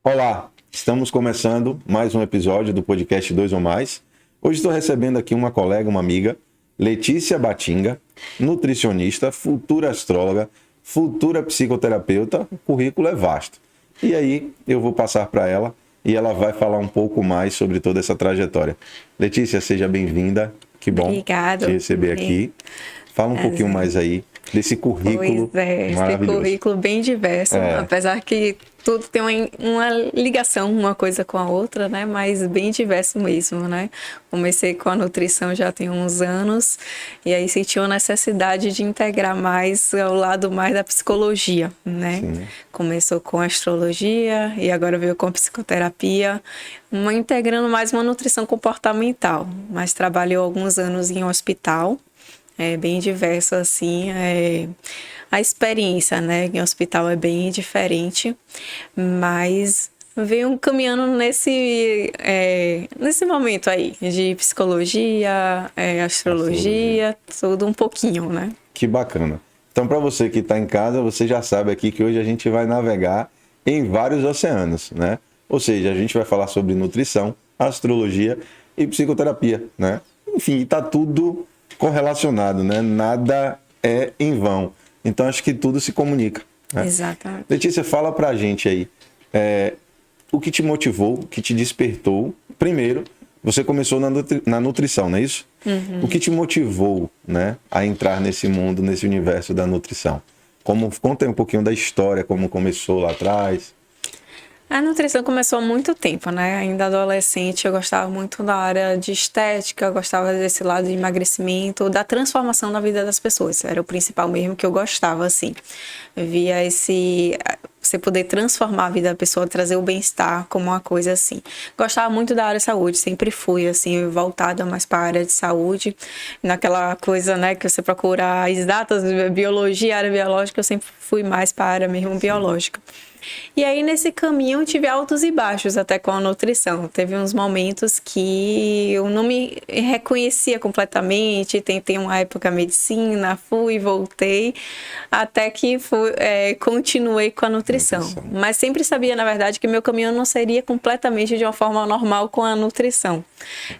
Olá, estamos começando mais um episódio do podcast Dois ou Mais. Hoje estou recebendo aqui uma colega, uma amiga, Letícia Batinga, nutricionista, futura astróloga, futura psicoterapeuta. O currículo é vasto. E aí eu vou passar para ela e ela vai falar um pouco mais sobre toda essa trajetória. Letícia, seja bem-vinda. Que bom Obrigado. te receber aqui. Fala um pouquinho mais aí desse currículo maravilhoso. Esse currículo bem diverso, apesar que tudo tem uma ligação uma coisa com a outra, né? Mas bem diverso mesmo, né? Comecei com a nutrição já tem uns anos e aí senti uma necessidade de integrar mais ao lado mais da psicologia, né? Sim. Começou com a astrologia e agora veio com a psicoterapia, integrando mais uma nutrição comportamental, mas trabalhou alguns anos em um hospital. É bem diverso, assim, a experiência, né, em hospital é bem diferente, mas venho caminhando nesse momento aí, de psicologia, astrologia, tudo um pouquinho, né? Que bacana. Então, para você que está em casa, você já sabe aqui que hoje a gente vai navegar em vários oceanos, né? Ou seja, a gente vai falar sobre nutrição, astrologia e psicoterapia, né? Enfim, está tudo correlacionado, né? Nada é em vão. Então, acho que tudo se comunica, né? Exatamente. Letícia, fala pra gente aí, o que te motivou, o que te despertou. Primeiro, você começou na nutrição, não é isso? Uhum. O que te motivou, né, a entrar nesse mundo, nesse universo da nutrição? Conta aí um pouquinho da história, como começou lá atrás. A nutrição começou há muito tempo, né? Ainda adolescente, eu gostava muito da área de estética, eu gostava desse lado de emagrecimento, da transformação da vida das pessoas. Era o principal mesmo que eu gostava, assim. Eu via você poder transformar a vida da pessoa, trazer o bem-estar como uma coisa assim. Gostava muito da área de saúde, sempre fui, assim, voltada mais para a área de saúde. Naquela coisa, né, que você procura as datas, biologia, área biológica, eu sempre fui mais para a área mesmo biológica. E aí, nesse caminho, eu tive altos e baixos até com a nutrição. Teve uns momentos que eu não me reconhecia completamente, tentei uma época medicina, fui e voltei, até que continuei com a nutrição. Mas sempre sabia, na verdade, que meu caminho não seria completamente de uma forma normal com a nutrição.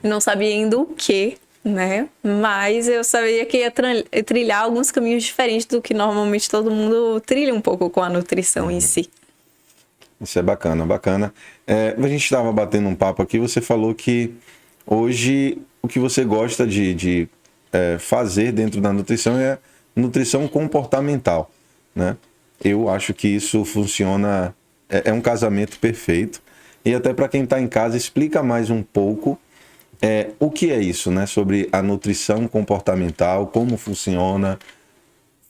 Não sabia ainda o que, né? Mas eu sabia que ia trilhar alguns caminhos diferentes do que normalmente todo mundo trilha um pouco com a nutrição em si. Isso é bacana, bacana. A gente estava batendo um papo aqui, você falou que hoje o que você gosta de fazer dentro da nutrição é nutrição comportamental, né? Eu acho que isso funciona, é um casamento perfeito. E até para quem está em casa, explica mais um pouco o que é isso, né? Sobre a nutrição comportamental, como funciona.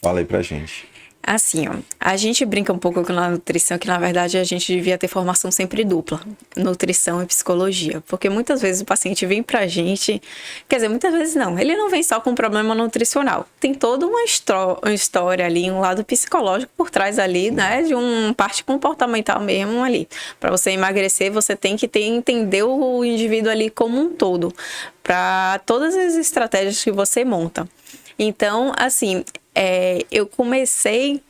Fala aí pra gente. Assim, ó, a gente brinca um pouco com a nutrição, que na verdade a gente devia ter formação sempre dupla, nutrição e psicologia, porque muitas vezes o paciente vem pra gente, quer dizer, muitas vezes não, ele não vem só com problema nutricional, tem toda uma história ali, um lado psicológico por trás ali, né, de uma parte comportamental mesmo ali. Para você emagrecer, você tem que entender o indivíduo ali como um todo, para todas as estratégias que você monta. Então, assim, eu comecei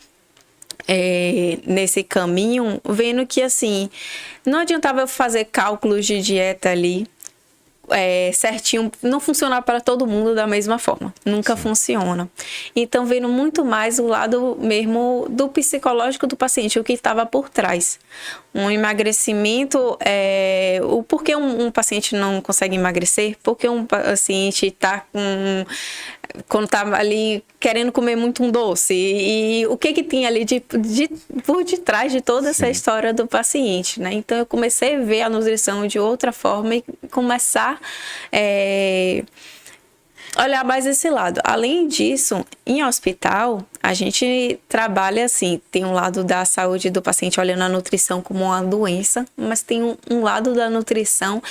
nesse caminho vendo que, assim, não adiantava eu fazer cálculos de dieta ali certinho, não funcionar para todo mundo da mesma forma. Nunca funciona. Então, vendo muito mais o lado mesmo do psicológico do paciente, o que estava por trás. Um emagrecimento, o porquê um paciente não consegue emagrecer, porque um paciente está quando tá ali querendo comer muito um doce, e o que tem ali por detrás de toda essa história do paciente, né? Então eu comecei a ver a nutrição de outra forma e começar olhar mais esse lado. Além disso, em hospital, a gente trabalha assim, tem um lado da saúde do paciente olhando a nutrição como uma doença, mas tem um lado da nutrição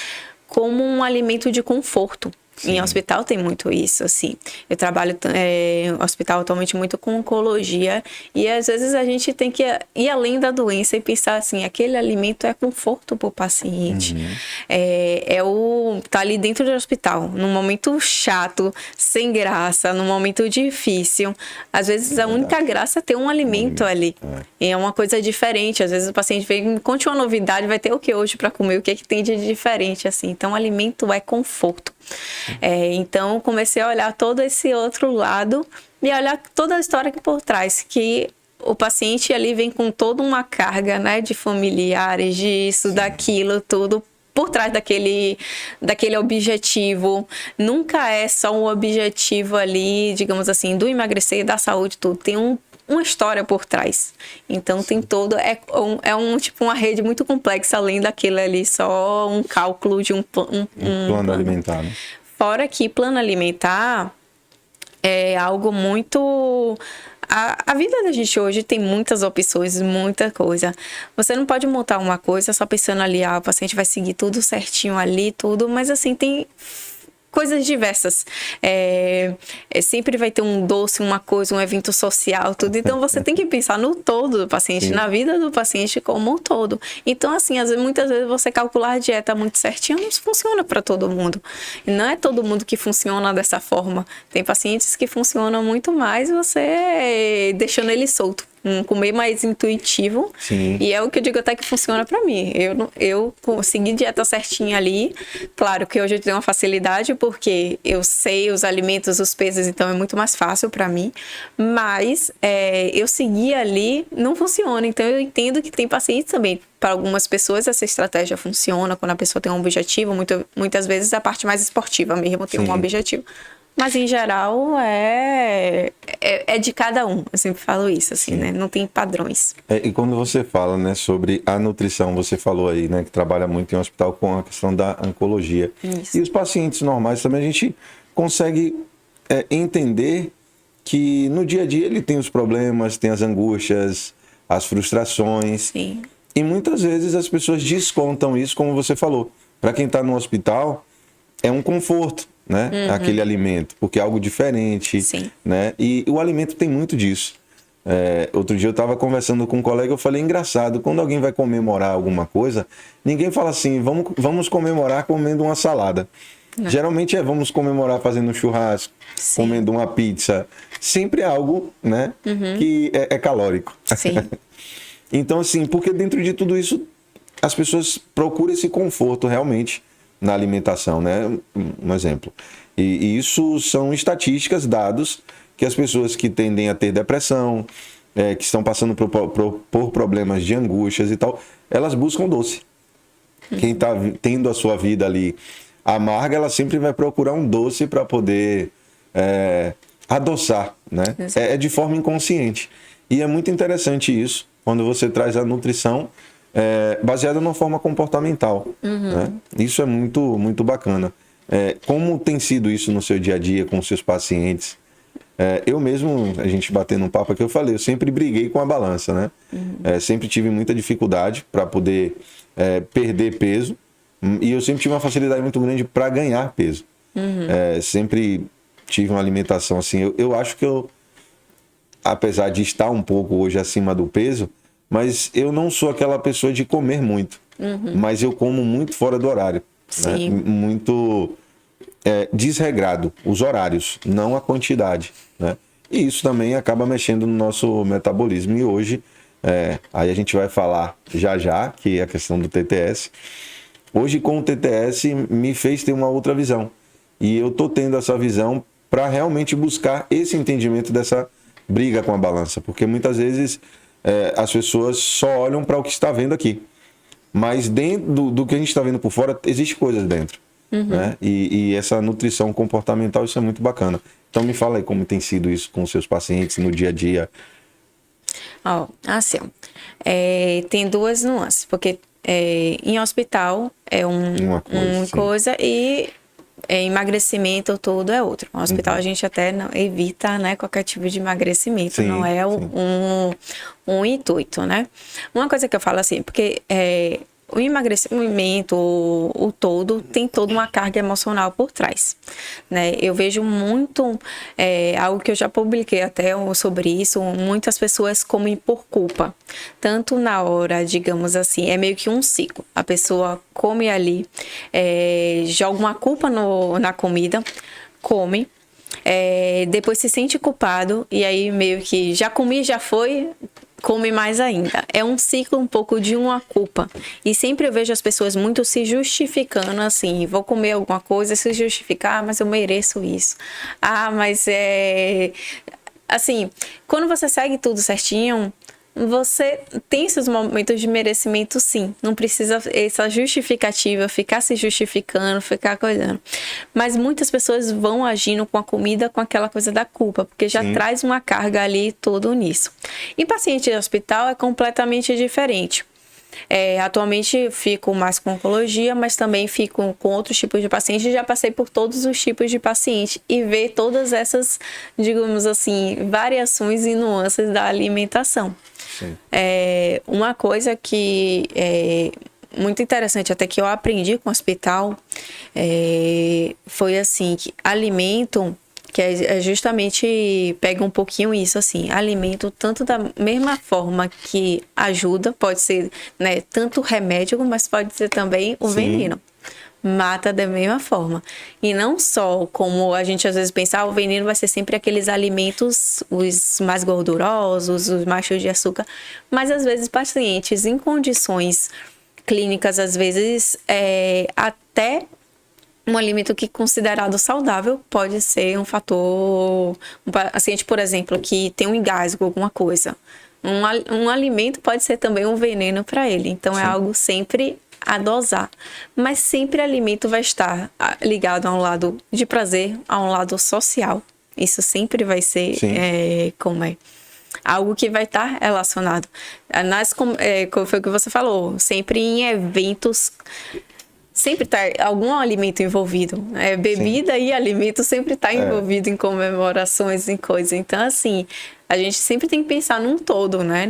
como um alimento de conforto. Em hospital tem muito isso, assim. Eu trabalho em hospital atualmente muito com oncologia e às vezes a gente tem que ir além da doença e pensar assim, aquele alimento é conforto para o paciente. Tá ali dentro do hospital, num momento chato, sem graça, num momento difícil. Às vezes a única graça é ter um alimento ali. É uma coisa diferente. Às vezes o paciente vem, me conte uma novidade, vai ter o que hoje para comer, o que é que tem de diferente, assim. Então, o alimento é conforto. Então, comecei a olhar todo esse outro lado e olhar toda a história aqui por trás, que o paciente ali vem com toda uma carga, né, de familiares, disso, daquilo, tudo, por trás daquele objetivo. Nunca é só um objetivo ali, digamos assim, do emagrecer, da saúde, tudo. Tem uma história por trás. Então tem todo... tipo uma rede muito complexa, além daquilo ali, só um cálculo de um plano alimentar, né? Fora que plano alimentar é algo muito... A vida da gente hoje tem muitas opções, muita coisa. Você não pode montar uma coisa só pensando ali, o paciente vai seguir tudo certinho ali, tudo, mas assim, tem coisas diversas. Sempre vai ter um doce, uma coisa, um evento social, tudo. Então, você tem que pensar no todo do paciente, na vida do paciente como um todo. Então, assim, muitas vezes você calcular a dieta muito certinho não funciona para todo mundo. E não é todo mundo que funciona dessa forma. Tem pacientes que funcionam muito mais você deixando ele solto. Comer mais intuitivo. Sim. E é o que eu digo até que funciona pra mim. Eu consegui dieta certinha ali. Claro que hoje eu tenho uma facilidade porque eu sei os alimentos, os pesos, então é muito mais fácil pra mim. Mas eu seguir ali não funciona. Então eu entendo que tem pacientes também. Para algumas pessoas essa estratégia funciona quando a pessoa tem um objetivo. Muitas vezes a parte mais esportiva mesmo tem um objetivo. Mas, em geral, é de cada um. Eu sempre falo isso, assim, né? Não tem padrões. E quando você fala, né, sobre a nutrição, você falou aí, né, que trabalha muito em um hospital com a questão da oncologia. Isso. E os pacientes normais também, a gente consegue entender que no dia a dia ele tem os problemas, tem as angústias, as frustrações. Sim. E muitas vezes as pessoas descontam isso, como você falou. Para quem está no hospital, é um conforto, né? Aquele alimento, porque é algo diferente. Sim. Né? E o alimento tem muito disso. Outro dia eu estava conversando com um colega, eu falei, engraçado, quando alguém vai comemorar alguma coisa, ninguém fala assim, vamos comemorar comendo uma salada. Não. Geralmente vamos comemorar fazendo um churrasco, comendo uma pizza. Sempre é algo, né, que é calórico. Sim. Então, assim, porque dentro de tudo isso, as pessoas procuram esse conforto realmente na alimentação, né? Um exemplo. E isso são estatísticas, dados, que as pessoas que tendem a ter depressão, que estão passando por problemas de angústias e tal, elas buscam doce. Quem está tendo a sua vida ali amarga, ela sempre vai procurar um doce para poder adoçar, né? É de forma inconsciente. E é muito interessante isso, quando você traz a nutrição baseada numa forma comportamental. Né? Isso é muito, muito bacana. Como tem sido isso no seu dia a dia com os seus pacientes? Eu mesmo, a gente batendo um papo aqui, eu falei, eu sempre briguei com a balança, né? Sempre tive muita dificuldade para poder perder peso e eu sempre tive uma facilidade muito grande para ganhar peso. Sempre tive uma alimentação assim, eu acho que apesar de estar um pouco hoje acima do peso, mas eu não sou aquela pessoa de comer muito, mas eu como muito fora do horário, né? Muito desregrado, os horários, não a quantidade, né? E isso também acaba mexendo no nosso metabolismo. E hoje, aí a gente vai falar já, que é a questão do TTS. Hoje, com o TTS, me fez ter uma outra visão. E eu tô tendo essa visão para realmente buscar esse entendimento dessa briga com a balança, porque muitas vezes as pessoas só olham para o que está vendo aqui, mas dentro do que a gente está vendo por fora, existe coisas dentro, né? E essa nutrição comportamental, isso é muito bacana. Então me fala aí como tem sido isso com os seus pacientes no dia a dia. Assim, tem duas nuances, porque em hospital é uma coisa e emagrecimento tudo é outro. No hospital a gente até não evita, né, qualquer tipo de emagrecimento, não é um intuito, né? Uma coisa que eu falo assim, porque o emagrecimento, o todo, tem toda uma carga emocional por trás, né? Eu vejo muito, algo que eu já publiquei até sobre isso, muitas pessoas comem por culpa. Tanto na hora, digamos assim, é meio que um ciclo. A pessoa come ali, joga uma culpa na comida, come, depois se sente culpado e aí meio que já comi, já foi, come mais ainda. É um ciclo um pouco de uma culpa. E sempre eu vejo as pessoas muito se justificando assim, vou comer alguma coisa, se justificar, mas eu mereço isso. Mas assim, quando você segue tudo certinho, você tem esses momentos de merecimento, sim. Não precisa essa justificativa, ficar se justificando, ficar coisando. Mas muitas pessoas vão agindo com a comida com aquela coisa da culpa, porque já traz uma carga ali todo nisso. E paciente de hospital é completamente diferente. Atualmente fico mais com oncologia, mas também fico com outros tipos de pacientes. Já passei por todos os tipos de paciente e ver todas essas, digamos assim, variações e nuances da alimentação. Uma coisa que é muito interessante, até que eu aprendi com o hospital, foi assim, que alimento, que é justamente, pega um pouquinho isso, assim, alimento tanto da mesma forma que ajuda, pode ser, né, tanto remédio, mas pode ser também o veneno. Mata da mesma forma. E não só como a gente às vezes pensa, o veneno vai ser sempre aqueles alimentos, os mais gordurosos, os mais cheios de açúcar, mas às vezes pacientes em condições clínicas, às vezes até um alimento que é considerado saudável pode ser um fator. Um paciente, por exemplo, que tem um engasgo, alguma coisa. Um alimento pode ser também um veneno para ele. Então, é algo sempre a dosar. Mas sempre alimento vai estar ligado a um lado de prazer, a um lado social. Isso sempre vai ser algo que vai estar relacionado. Foi o que você falou, sempre em eventos. Sempre tá algum alimento envolvido. Bebida e alimento sempre tá envolvido em comemorações, em coisas. Então, assim, a gente sempre tem que pensar num todo, né?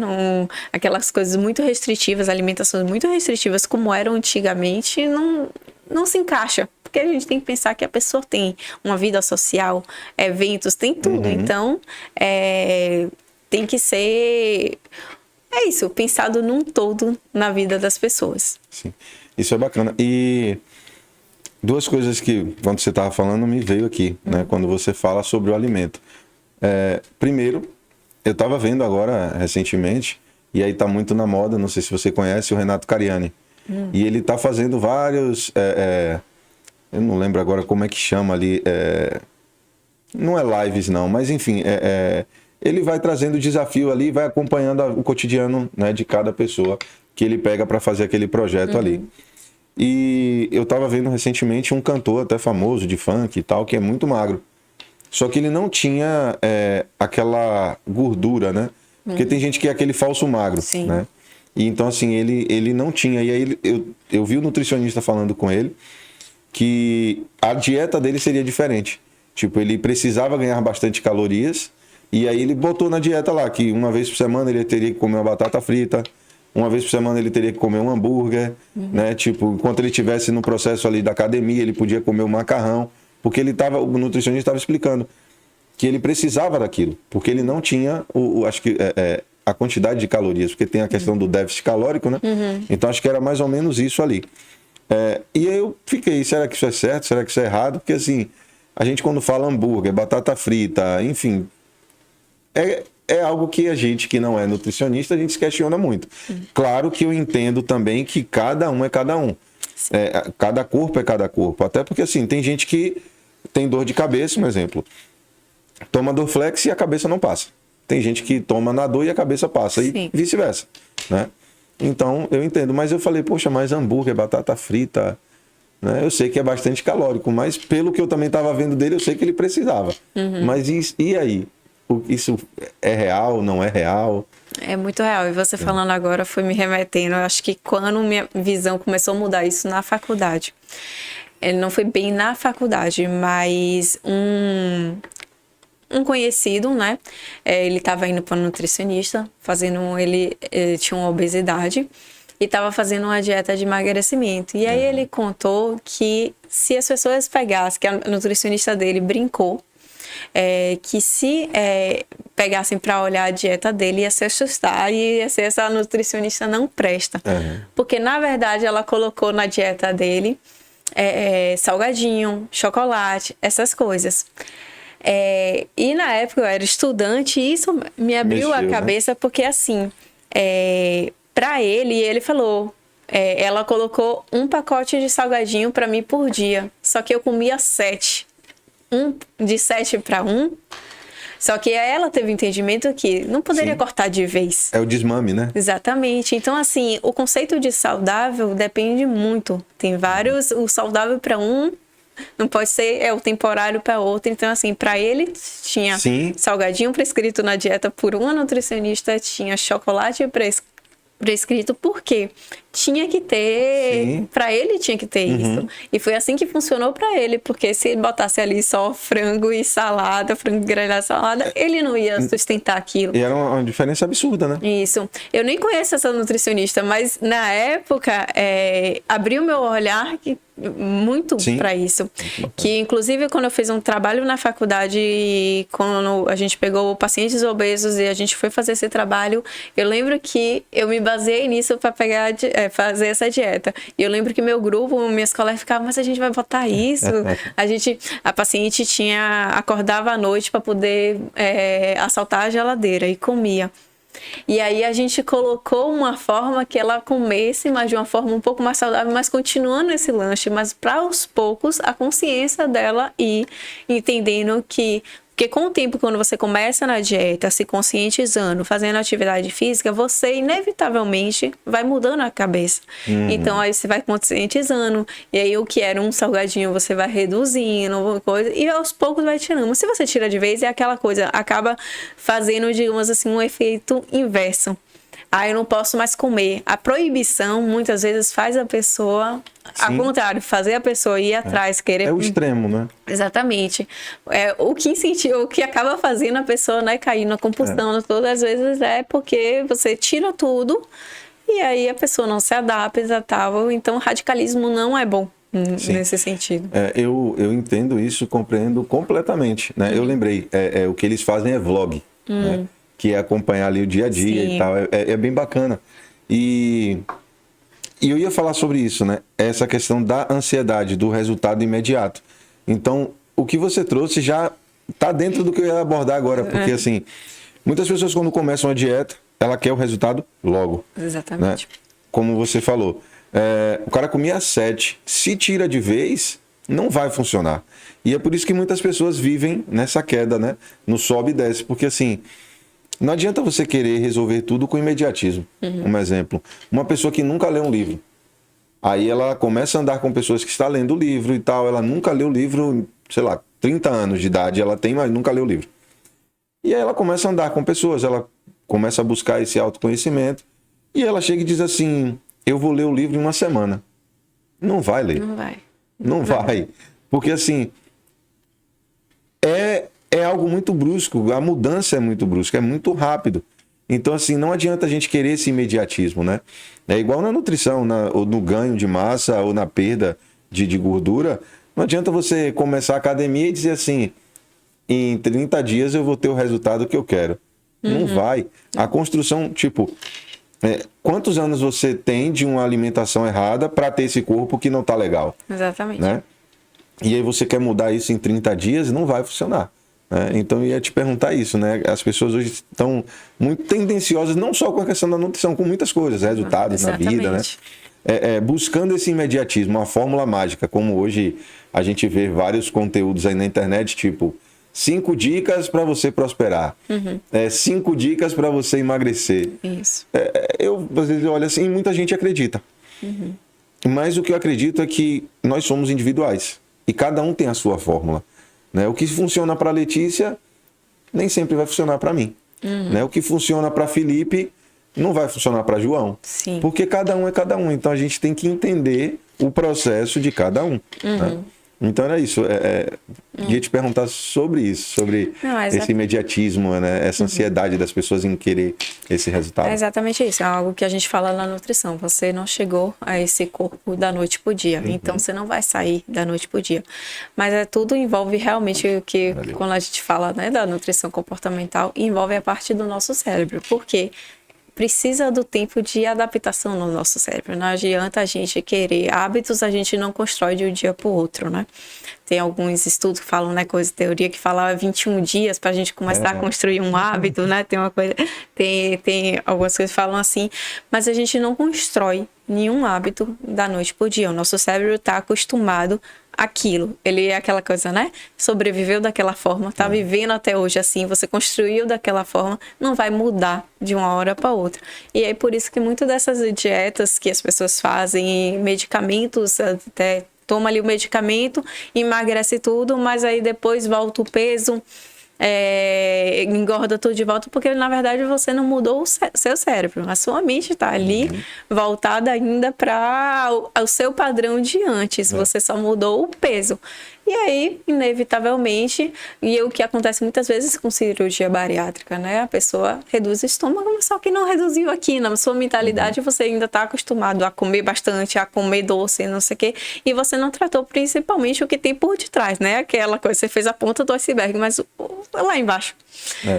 Aquelas coisas muito restritivas, alimentações muito restritivas, como eram antigamente, não se encaixa. Porque a gente tem que pensar que a pessoa tem uma vida social, eventos, tem tudo. Então, tem que ser... isso, pensado num todo na vida das pessoas. Sim. Isso é bacana. E duas coisas que, quando você estava falando, me veio aqui, né? Quando você fala sobre o alimento. Primeiro, eu estava vendo agora, recentemente, e aí está muito na moda, não sei se você conhece, o Renato Cariani. E ele está fazendo vários... eu não lembro agora como é que chama ali. Não é lives, não, mas enfim... ele vai trazendo desafio ali, vai acompanhando o cotidiano, né, de cada pessoa que ele pega para fazer aquele projeto ali. E eu tava vendo recentemente um cantor até famoso de funk e tal, que é muito magro. Só que ele não tinha aquela gordura, né? Porque tem gente que é aquele falso magro, né? E então, assim, ele não tinha. E aí eu vi o nutricionista falando com ele que a dieta dele seria diferente. Tipo, ele precisava ganhar bastante calorias. E aí ele botou na dieta lá que uma vez por semana ele teria que comer uma batata frita, uma vez por semana ele teria que comer um hambúrguer, né? Tipo, enquanto ele estivesse no processo ali da academia, ele podia comer um macarrão, porque o nutricionista estava explicando que ele precisava daquilo, porque ele não tinha, acho que a quantidade de calorias, porque tem a questão do déficit calórico, né? Então acho que era mais ou menos isso ali. E aí eu fiquei, será que isso é certo? Será que isso é errado? Porque assim, a gente quando fala hambúrguer, batata frita, enfim... É algo que a gente que não é nutricionista, a gente se questiona muito. Claro que eu entendo também que cada um é cada um. Cada corpo é cada corpo. Até porque, assim, tem gente que tem dor de cabeça, por exemplo. Toma Dorflex e a cabeça não passa. Tem gente que toma na dor e a cabeça passa. E vice-versa, né? Então, eu entendo. Mas eu falei, poxa, mas hambúrguer, batata frita... né? Eu sei que é bastante calórico, mas pelo que eu também estava vendo dele, eu sei que ele precisava. Mas e aí? Isso é real, não é real? É muito real. E você falando agora foi me remetendo. Eu acho que quando minha visão começou a mudar isso na faculdade. Ele não foi bem na faculdade, mas um conhecido, né? Ele estava indo para nutricionista, ele tinha uma obesidade. e estava fazendo uma dieta de emagrecimento. E aí ele contou que se as pessoas pegassem, que a nutricionista dele brincou, que se pegassem para olhar a dieta dele, ia se assustar e ia ser essa nutricionista não presta. Porque, na verdade, ela colocou na dieta dele salgadinho, chocolate, essas coisas. E na época eu era estudante e isso me abriu a cabeça, né? Porque assim, para ele falou, ela colocou um pacote de salgadinho para mim por dia, só que eu comia 7. De 7 para 1. Só que ela teve entendimento que não poderia cortar de vez. É o desmame, né? Exatamente. Então, assim, o conceito de saudável depende muito. Tem vários, o saudável para um não pode ser o temporário para outro. Então, assim, para ele tinha salgadinho prescrito na dieta por uma nutricionista, tinha chocolate prescrito porque tinha que ter, para ele tinha que ter isso. E foi assim que funcionou para ele, porque se ele botasse ali só frango e salada, frango grelhado e salada, ele não ia sustentar aquilo. E era uma diferença absurda, né? Isso. Eu nem conheço essa nutricionista, mas na época abriu meu olhar muito para isso. Que inclusive quando eu fiz um trabalho na faculdade, quando a gente pegou pacientes obesos e a gente foi fazer esse trabalho, eu lembro que eu me baseei nisso para fazer essa dieta. E eu lembro que meu grupo, minhas colegas ficavam, mas a gente vai botar isso? A paciente acordava à noite para poder assaltar a geladeira e comia. E aí a gente colocou uma forma que ela comesse, mas de uma forma um pouco mais saudável, mas continuando esse lanche, mas para aos poucos a consciência dela ir entendendo porque com o tempo, quando você começa na dieta, se conscientizando, fazendo atividade física, você inevitavelmente vai mudando a cabeça. Então aí você vai conscientizando, e aí o que era um salgadinho você vai reduzindo, coisa, e aos poucos vai tirando. Mas se você tira de vez, é aquela coisa, acaba fazendo, digamos assim, um efeito inverso. Eu não posso mais comer. A proibição, muitas vezes, faz a pessoa, ao contrário, fazer a pessoa ir atrás, querer... É o extremo, né? Exatamente. O que acaba fazendo a pessoa, né, cair na compulsão, todas as vezes porque você tira tudo e aí a pessoa não se adapta, tal. Então, o radicalismo não é bom nesse sentido. Eu entendo isso, compreendo completamente, né? Eu lembrei, o que eles fazem é vlog, né? Que é acompanhar ali o dia a dia e tal, é bem bacana. E eu ia falar sobre isso, né? Essa questão da ansiedade, do resultado imediato. Então, o que você trouxe já está dentro do que eu ia abordar agora, porque assim, muitas pessoas quando começam a dieta, ela quer o resultado logo. Exatamente. Né? Como você falou, o cara comia 7, se tira de vez, não vai funcionar. E é por isso que muitas pessoas vivem nessa queda, né? No sobe e desce, porque assim... Não adianta você querer resolver tudo com imediatismo. Um exemplo, uma pessoa que nunca lê um livro. Aí ela começa a andar com pessoas que estão lendo o livro e tal. Ela nunca leu o livro, sei lá, 30 anos de idade ela tem, mas nunca leu o livro. E aí ela começa a andar com pessoas, ela começa a buscar esse autoconhecimento. E ela chega e diz assim, eu vou ler o livro em uma semana. Não vai ler. Não vai. Porque assim, é algo muito brusco, a mudança é muito brusca, é muito rápido. Então, assim, não adianta a gente querer esse imediatismo, né? É igual na nutrição, ou no ganho de massa, ou na perda de gordura. Não adianta você começar a academia e dizer assim, em 30 dias eu vou ter o resultado que eu quero. Não vai. A construção, tipo, quantos anos você tem de uma alimentação errada para ter esse corpo que não tá legal? Exatamente. Né? E aí você quer mudar isso em 30 dias, não vai funcionar. Então eu ia te perguntar isso, né? As pessoas hoje estão muito tendenciosas, não só com a questão da nutrição, com muitas coisas, resultados na vida, né? Buscando esse imediatismo, uma fórmula mágica, como hoje a gente vê vários conteúdos aí na internet, tipo 5 dicas para você prosperar, 5 dicas para você emagrecer. Isso. Eu às vezes olho assim, e muita gente acredita. Mas o que eu acredito é que nós somos individuais e cada um tem a sua fórmula. Né? O que funciona para Letícia nem sempre vai funcionar para mim. Né? O que funciona para Felipe não vai funcionar para João. Sim. Porque cada um é cada um. Então a gente tem que entender o processo de cada um. Né? Então era isso. Ia te perguntar sobre isso, sobre Não, esse imediatismo, né? Essa ansiedade das pessoas em querer esse resultado. É exatamente isso, é algo que a gente fala na nutrição. Você não chegou a esse corpo da noite pro dia, então você não vai sair da noite pro dia. Mas tudo envolve realmente o que, quando a gente fala, né, da nutrição comportamental, envolve a parte do nosso cérebro, porque precisa do tempo de adaptação no nosso cérebro. Não adianta a gente querer hábitos, a gente não constrói de um dia para o outro, né? Tem alguns estudos que falam, né, teoria que fala 21 dias para a gente começar a construir um hábito, né? Tem uma coisa, tem algumas coisas que falam assim, mas a gente não constrói nenhum hábito da noite pro dia. O nosso cérebro está acostumado àquilo. Ele é aquela coisa, né? Sobreviveu daquela forma, tá vivendo até hoje assim, você construiu daquela forma, não vai mudar de uma hora para outra. E é por isso que muitas dessas dietas que as pessoas fazem, medicamentos, até toma ali o medicamento, emagrece tudo, mas aí depois volta o peso, engorda tudo de volta, porque na verdade você não mudou o seu cérebro, a sua mente está ali voltada ainda para o seu padrão de antes, você só mudou o peso. E aí, inevitavelmente, e é o que acontece muitas vezes com cirurgia bariátrica, né? A pessoa reduz o estômago, só que não reduziu aqui. Na sua mentalidade, você ainda está acostumado a comer bastante, a comer doce, não sei o quê. E você não tratou principalmente o que tem por detrás, né? Aquela coisa, você fez a ponta do iceberg, mas lá embaixo.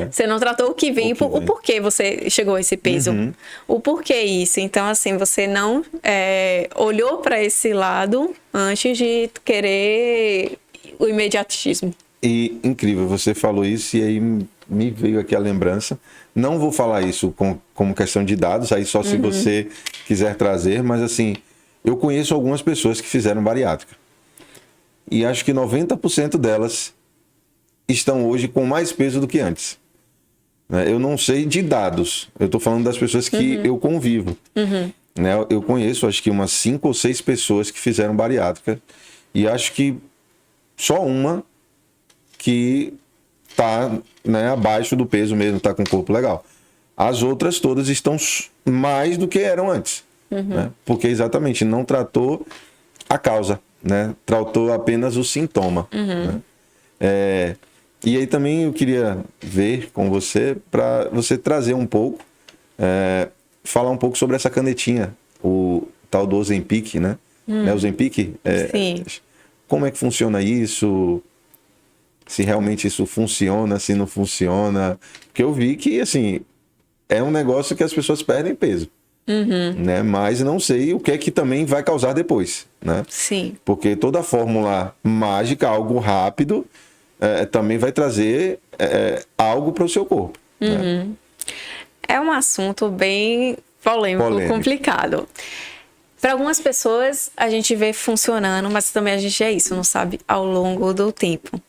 Você não tratou o que vem, o porquê você chegou a esse peso. O porquê isso. Então, assim, você não olhou para esse lado antes de querer o imediatismo. E incrível, você falou isso e aí me veio aqui a lembrança. Não vou falar isso como questão de dados, aí só se você quiser trazer, mas assim, eu conheço algumas pessoas que fizeram bariátrica. E acho que 90% delas estão hoje com mais peso do que antes. Eu não sei de dados, eu estou falando das pessoas que eu convivo. Eu conheço, acho que umas 5 ou 6 pessoas que fizeram bariátrica e acho que só uma que está, né, abaixo do peso mesmo, está com o corpo legal. As outras todas estão mais do que eram antes, né? Porque exatamente não tratou a causa, né? Tratou apenas o sintoma. Né? E aí também eu queria ver com você, para você trazer um pouco, falar um pouco sobre essa canetinha, o tal do Ozempic, né? O Ozempic? Sim. Como é que funciona isso? Se realmente isso funciona, se não funciona. Porque eu vi que, assim, é um negócio que as pessoas perdem peso. Né? Mas não sei o que é que também vai causar depois, né? Sim. Porque toda fórmula mágica, algo rápido, também vai trazer algo para o seu corpo. Né? É um assunto bem polêmico. Complicado. Para algumas pessoas a gente vê funcionando, mas também a gente não sabe ao longo do tempo.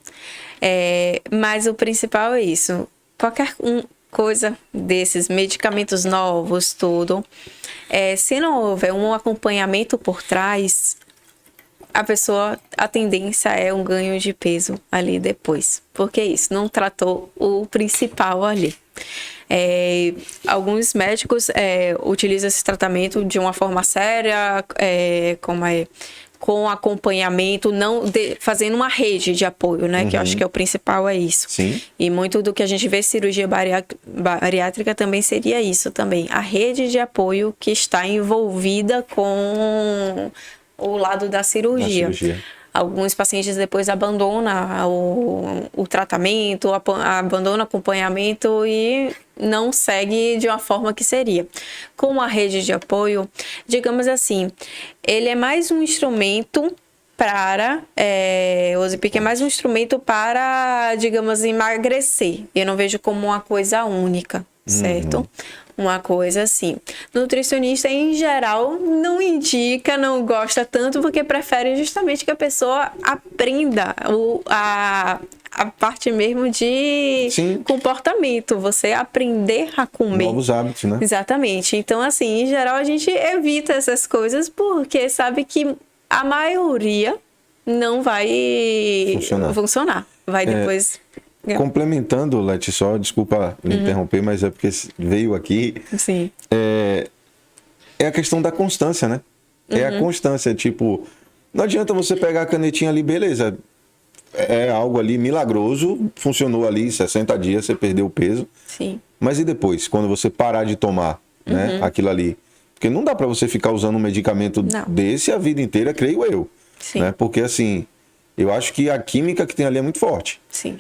Mas o principal é isso. Qualquer coisa desses medicamentos novos, tudo, se não houver um acompanhamento por trás, a tendência é um ganho de peso ali depois. Porque isso, não tratou o principal ali. Alguns médicos utilizam esse tratamento de uma forma séria, com acompanhamento, fazendo uma rede de apoio, né? Que eu acho que é o principal, é isso. Sim. E muito do que a gente vê cirurgia bariátrica também seria isso também. A rede de apoio que está envolvida com o lado da cirurgia. Alguns pacientes depois abandonam o tratamento, abandonam o acompanhamento e não segue de uma forma que seria. Com a rede de apoio, digamos assim, ele é mais um instrumento para... o Ozempic é mais um instrumento para, digamos, emagrecer. Eu não vejo como uma coisa única, certo? Uma coisa assim. Nutricionista, em geral, não indica, não gosta tanto, porque prefere justamente que a pessoa aprenda a parte mesmo de comportamento. Você aprender a comer. Novos hábitos, né? Exatamente. Então, assim, em geral, a gente evita essas coisas porque sabe que a maioria não vai funcionar. Vai depois... Complementando, Leti, só, desculpa me interromper, mas é porque veio aqui. Sim. É a questão da constância, né? É a constância, tipo, Não adianta você pegar a canetinha ali, beleza, é algo ali milagroso, funcionou ali 60 dias, você perdeu o peso. Sim. Mas e depois, quando você parar de tomar, né, aquilo ali? Porque não dá para você ficar usando um medicamento desse a vida inteira, creio eu. Sim. Né? Porque assim, eu acho que a química que tem ali é muito forte. Sim.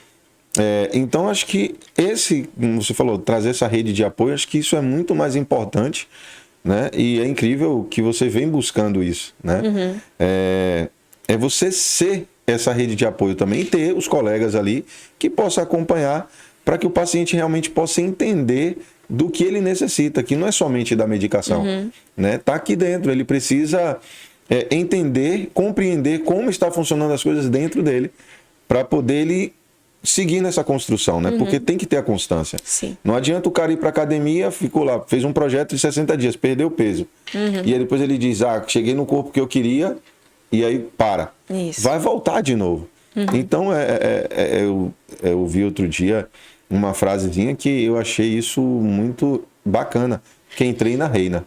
Então, acho que como você falou, trazer essa rede de apoio, acho que isso é muito mais importante, né? E é incrível que você vem buscando isso, né? É você ser essa rede de apoio também e ter os colegas ali que possam acompanhar para que o paciente realmente possa entender do que ele necessita, que não é somente da medicação, né? Tá aqui dentro, ele precisa entender, compreender como está funcionando as coisas dentro dele para poder ele seguir nessa construção, né? Porque tem que ter a constância. Sim. Não adianta o cara ir para academia, ficou lá, fez um projeto de 60 dias, perdeu peso. E aí depois ele diz, cheguei no corpo que eu queria, e aí para. Isso. Vai voltar de novo. Então, eu vi outro dia uma frasezinha que eu achei isso muito bacana. Quem treina, reina.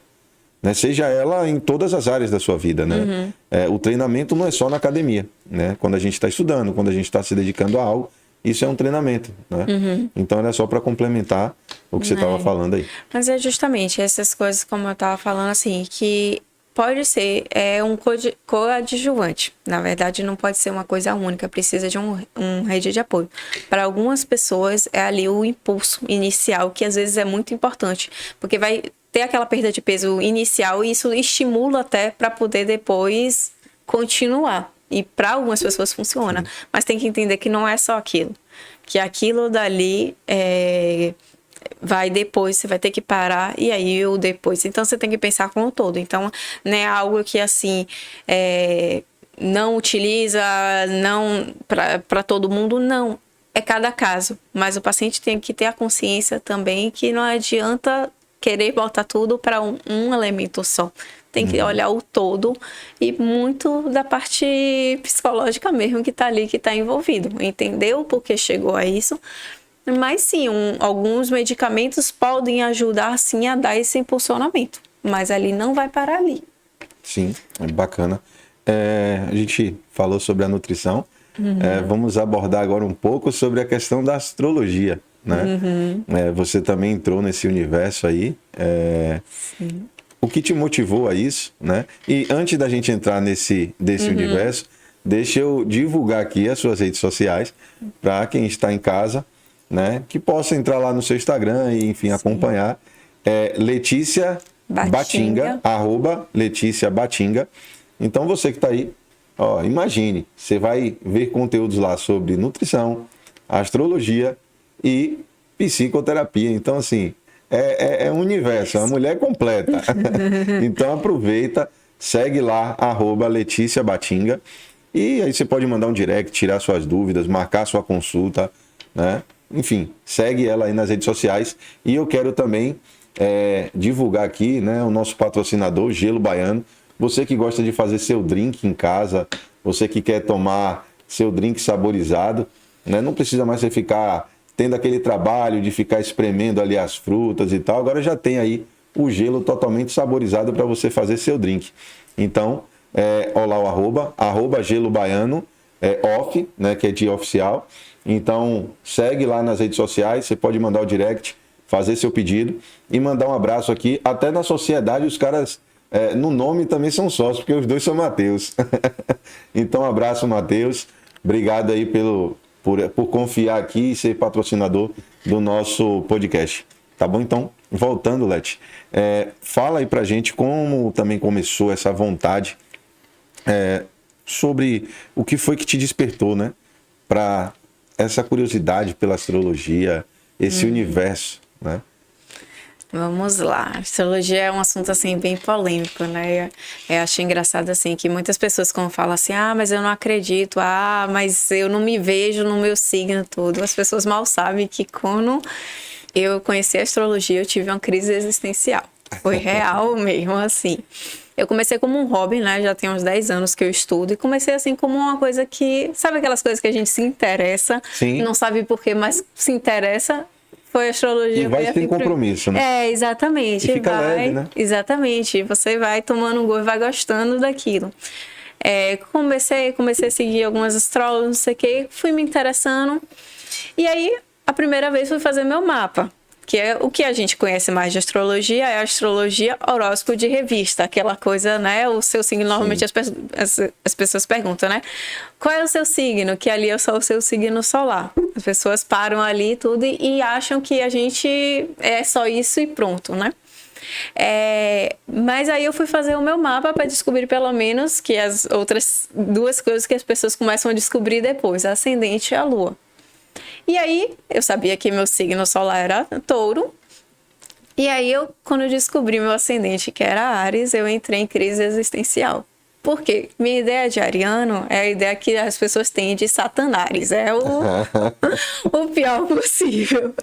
Né? Seja ela em todas as áreas da sua vida, né? O treinamento não é só na academia, né? Quando a gente está estudando, quando a gente está se dedicando a algo, isso é um treinamento, né? Então era só para complementar o que você estava falando aí. Mas é justamente essas coisas, como eu estava falando, assim, que pode ser um coadjuvante. Na verdade, não pode ser uma coisa única, precisa de um rede de apoio. Para algumas pessoas, é ali o impulso inicial, que às vezes é muito importante, porque vai ter aquela perda de peso inicial e isso estimula até para poder depois continuar. E para algumas pessoas funciona, mas tem que entender que não é só aquilo. Que aquilo dali vai depois, você vai ter que parar, e aí o depois. Então, você tem que pensar com o todo. Então, não é algo que, assim, não utiliza, não para todo mundo, não. É cada caso. Mas o paciente tem que ter a consciência também que não adianta querer botar tudo para um elemento só. Tem que olhar o todo e muito da parte psicológica mesmo que está ali, que está envolvido. Entendeu por que chegou a isso? Mas sim, alguns medicamentos podem ajudar sim a dar esse impulsionamento. Mas ali não vai parar ali. Sim, é bacana. A gente falou sobre a nutrição. Vamos abordar agora um pouco sobre a questão da astrologia, né? Você também entrou nesse universo aí. Sim. O que te motivou a isso, né? E antes da gente entrar desse universo, deixa eu divulgar aqui as suas redes sociais para quem está em casa, né? Que possa entrar lá no seu Instagram e, enfim, acompanhar. Letícia Batinga, @Letícia Batinga. Então, você que está aí, imagine, você vai ver conteúdos lá sobre nutrição, astrologia e psicoterapia. Então, assim, é um universo, é uma mulher completa. Então aproveita, segue lá, @Letícia Batinga. E aí você pode mandar um direct, tirar suas dúvidas, marcar sua consulta, né? Enfim, segue ela aí nas redes sociais. E eu quero também divulgar aqui, né, o nosso patrocinador, Gelo Baiano. Você que gosta de fazer seu drink em casa, você que quer tomar seu drink saborizado, né? Não precisa mais você ficar tendo aquele trabalho de ficar espremendo ali as frutas e tal. Agora já tem aí o gelo totalmente saborizado para você fazer seu drink. Então, olha lá o @, Gelo Baiano, off, né, que é de oficial. Então, segue lá nas redes sociais, você pode mandar o direct, fazer seu pedido e mandar um abraço aqui. Até na sociedade os caras, no nome também são sócios, porque os dois são Matheus. Então, abraço, Matheus. Obrigado aí por confiar aqui e ser patrocinador do nosso podcast. Tá bom? Então, voltando, Leti, fala aí pra gente como também começou essa vontade, sobre o que foi que te despertou, né? Para essa curiosidade pela astrologia, esse universo, né? Vamos lá. A astrologia é um assunto, assim, bem polêmico, né? Eu acho engraçado, assim, que muitas pessoas quando falam assim, mas eu não acredito, mas eu não me vejo no meu signo todo. As pessoas mal sabem que quando eu conheci a astrologia, eu tive uma crise existencial. Foi real mesmo, assim. Eu comecei como um hobby, né? Já tem uns 10 anos que eu estudo. E comecei, assim, como uma coisa que... Sabe aquelas coisas que a gente se interessa? Sim. Não sabe por quê, mas se interessa... Foi a astrologia. E vai sem compromisso, né? Exatamente. E fica leve, né? Exatamente. Você vai tomando um gosto e vai gostando daquilo. Comecei a seguir algumas astrólogas, não sei o que, fui me interessando. E aí, a primeira vez fui fazer meu mapa, que é o que a gente conhece mais de astrologia, é a astrologia horóscopo de revista, aquela coisa, né? O seu signo, normalmente as pessoas perguntam, né? Qual é o seu signo? Que ali é só o seu signo solar. As pessoas param ali tudo e acham que a gente é só isso e pronto, né? Mas aí eu fui fazer o meu mapa para descobrir pelo menos que as outras duas coisas que as pessoas começam a descobrir depois, a ascendente e a lua. E aí, eu sabia que meu signo solar era touro. E aí, quando eu descobri meu ascendente, que era Áries, eu entrei em crise existencial. Por quê? Minha ideia de ariano é a ideia que as pessoas têm de Satanás. É o pior possível.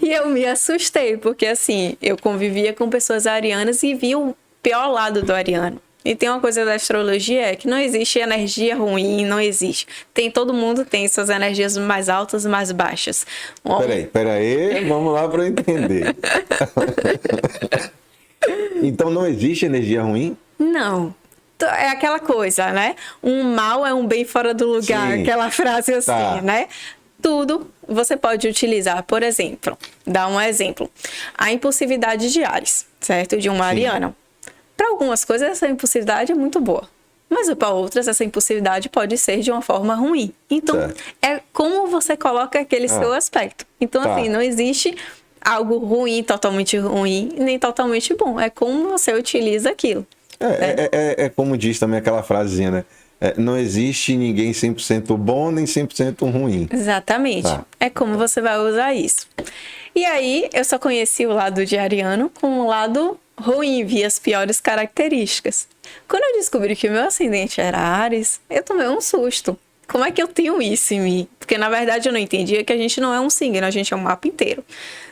E eu me assustei, porque assim, eu convivia com pessoas arianas e vi o pior lado do ariano. E tem uma coisa da astrologia, é que não existe energia ruim, não existe. Todo mundo tem suas energias mais altas e mais baixas. Peraí, vamos lá para eu entender. Então não existe energia ruim? Não. É aquela coisa, né? Um mal é um bem fora do lugar, Sim. aquela frase assim, né? Tudo você pode utilizar, por exemplo, dar um exemplo. A impulsividade de Áries, certo? De um ariano. Para algumas coisas, essa impulsividade é muito boa. Mas para outras, essa impulsividade pode ser de uma forma ruim. Então, é como você coloca aquele seu aspecto. Então, assim, não existe algo ruim, totalmente ruim, nem totalmente bom. É como você utiliza aquilo. É como diz também aquela frasezinha, né? Não existe ninguém 100% bom nem 100% ruim. Exatamente. É como você vai usar isso. E aí, eu só conheci o lado de ariano com o lado ruim, vi as piores características. Quando eu descobri que o meu ascendente era Áries, eu tomei um susto. Como é que eu tenho isso em mim? Porque, na verdade, eu não entendia que a gente não é um signo, a gente é um mapa inteiro.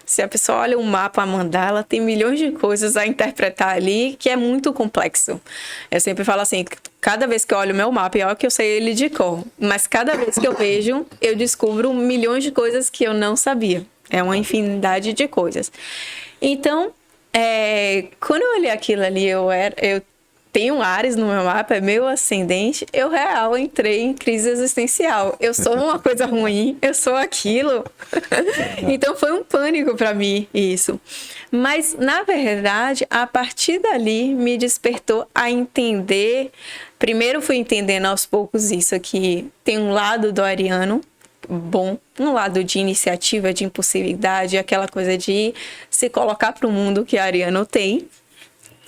Se a pessoa olha um mapa a mandar, ela tem milhões de coisas a interpretar ali, que é muito complexo. Eu sempre falo assim, cada vez que eu olho o meu mapa, é óbvio que eu sei ele de cor, mas cada vez que eu vejo, eu descubro milhões de coisas que eu não sabia. É uma infinidade de coisas. Então, quando eu olhei aquilo ali, eu tenho um Áries no meu mapa, é meu ascendente, eu real entrei em crise existencial. Eu sou uma coisa ruim, eu sou aquilo. Então foi um pânico para mim isso. Mas, na verdade, a partir dali me despertou a entender. Primeiro fui entendendo aos poucos isso aqui. Tem um lado do ariano bom, um lado de iniciativa, de impulsividade, aquela coisa de se colocar para o mundo que a ariano tem.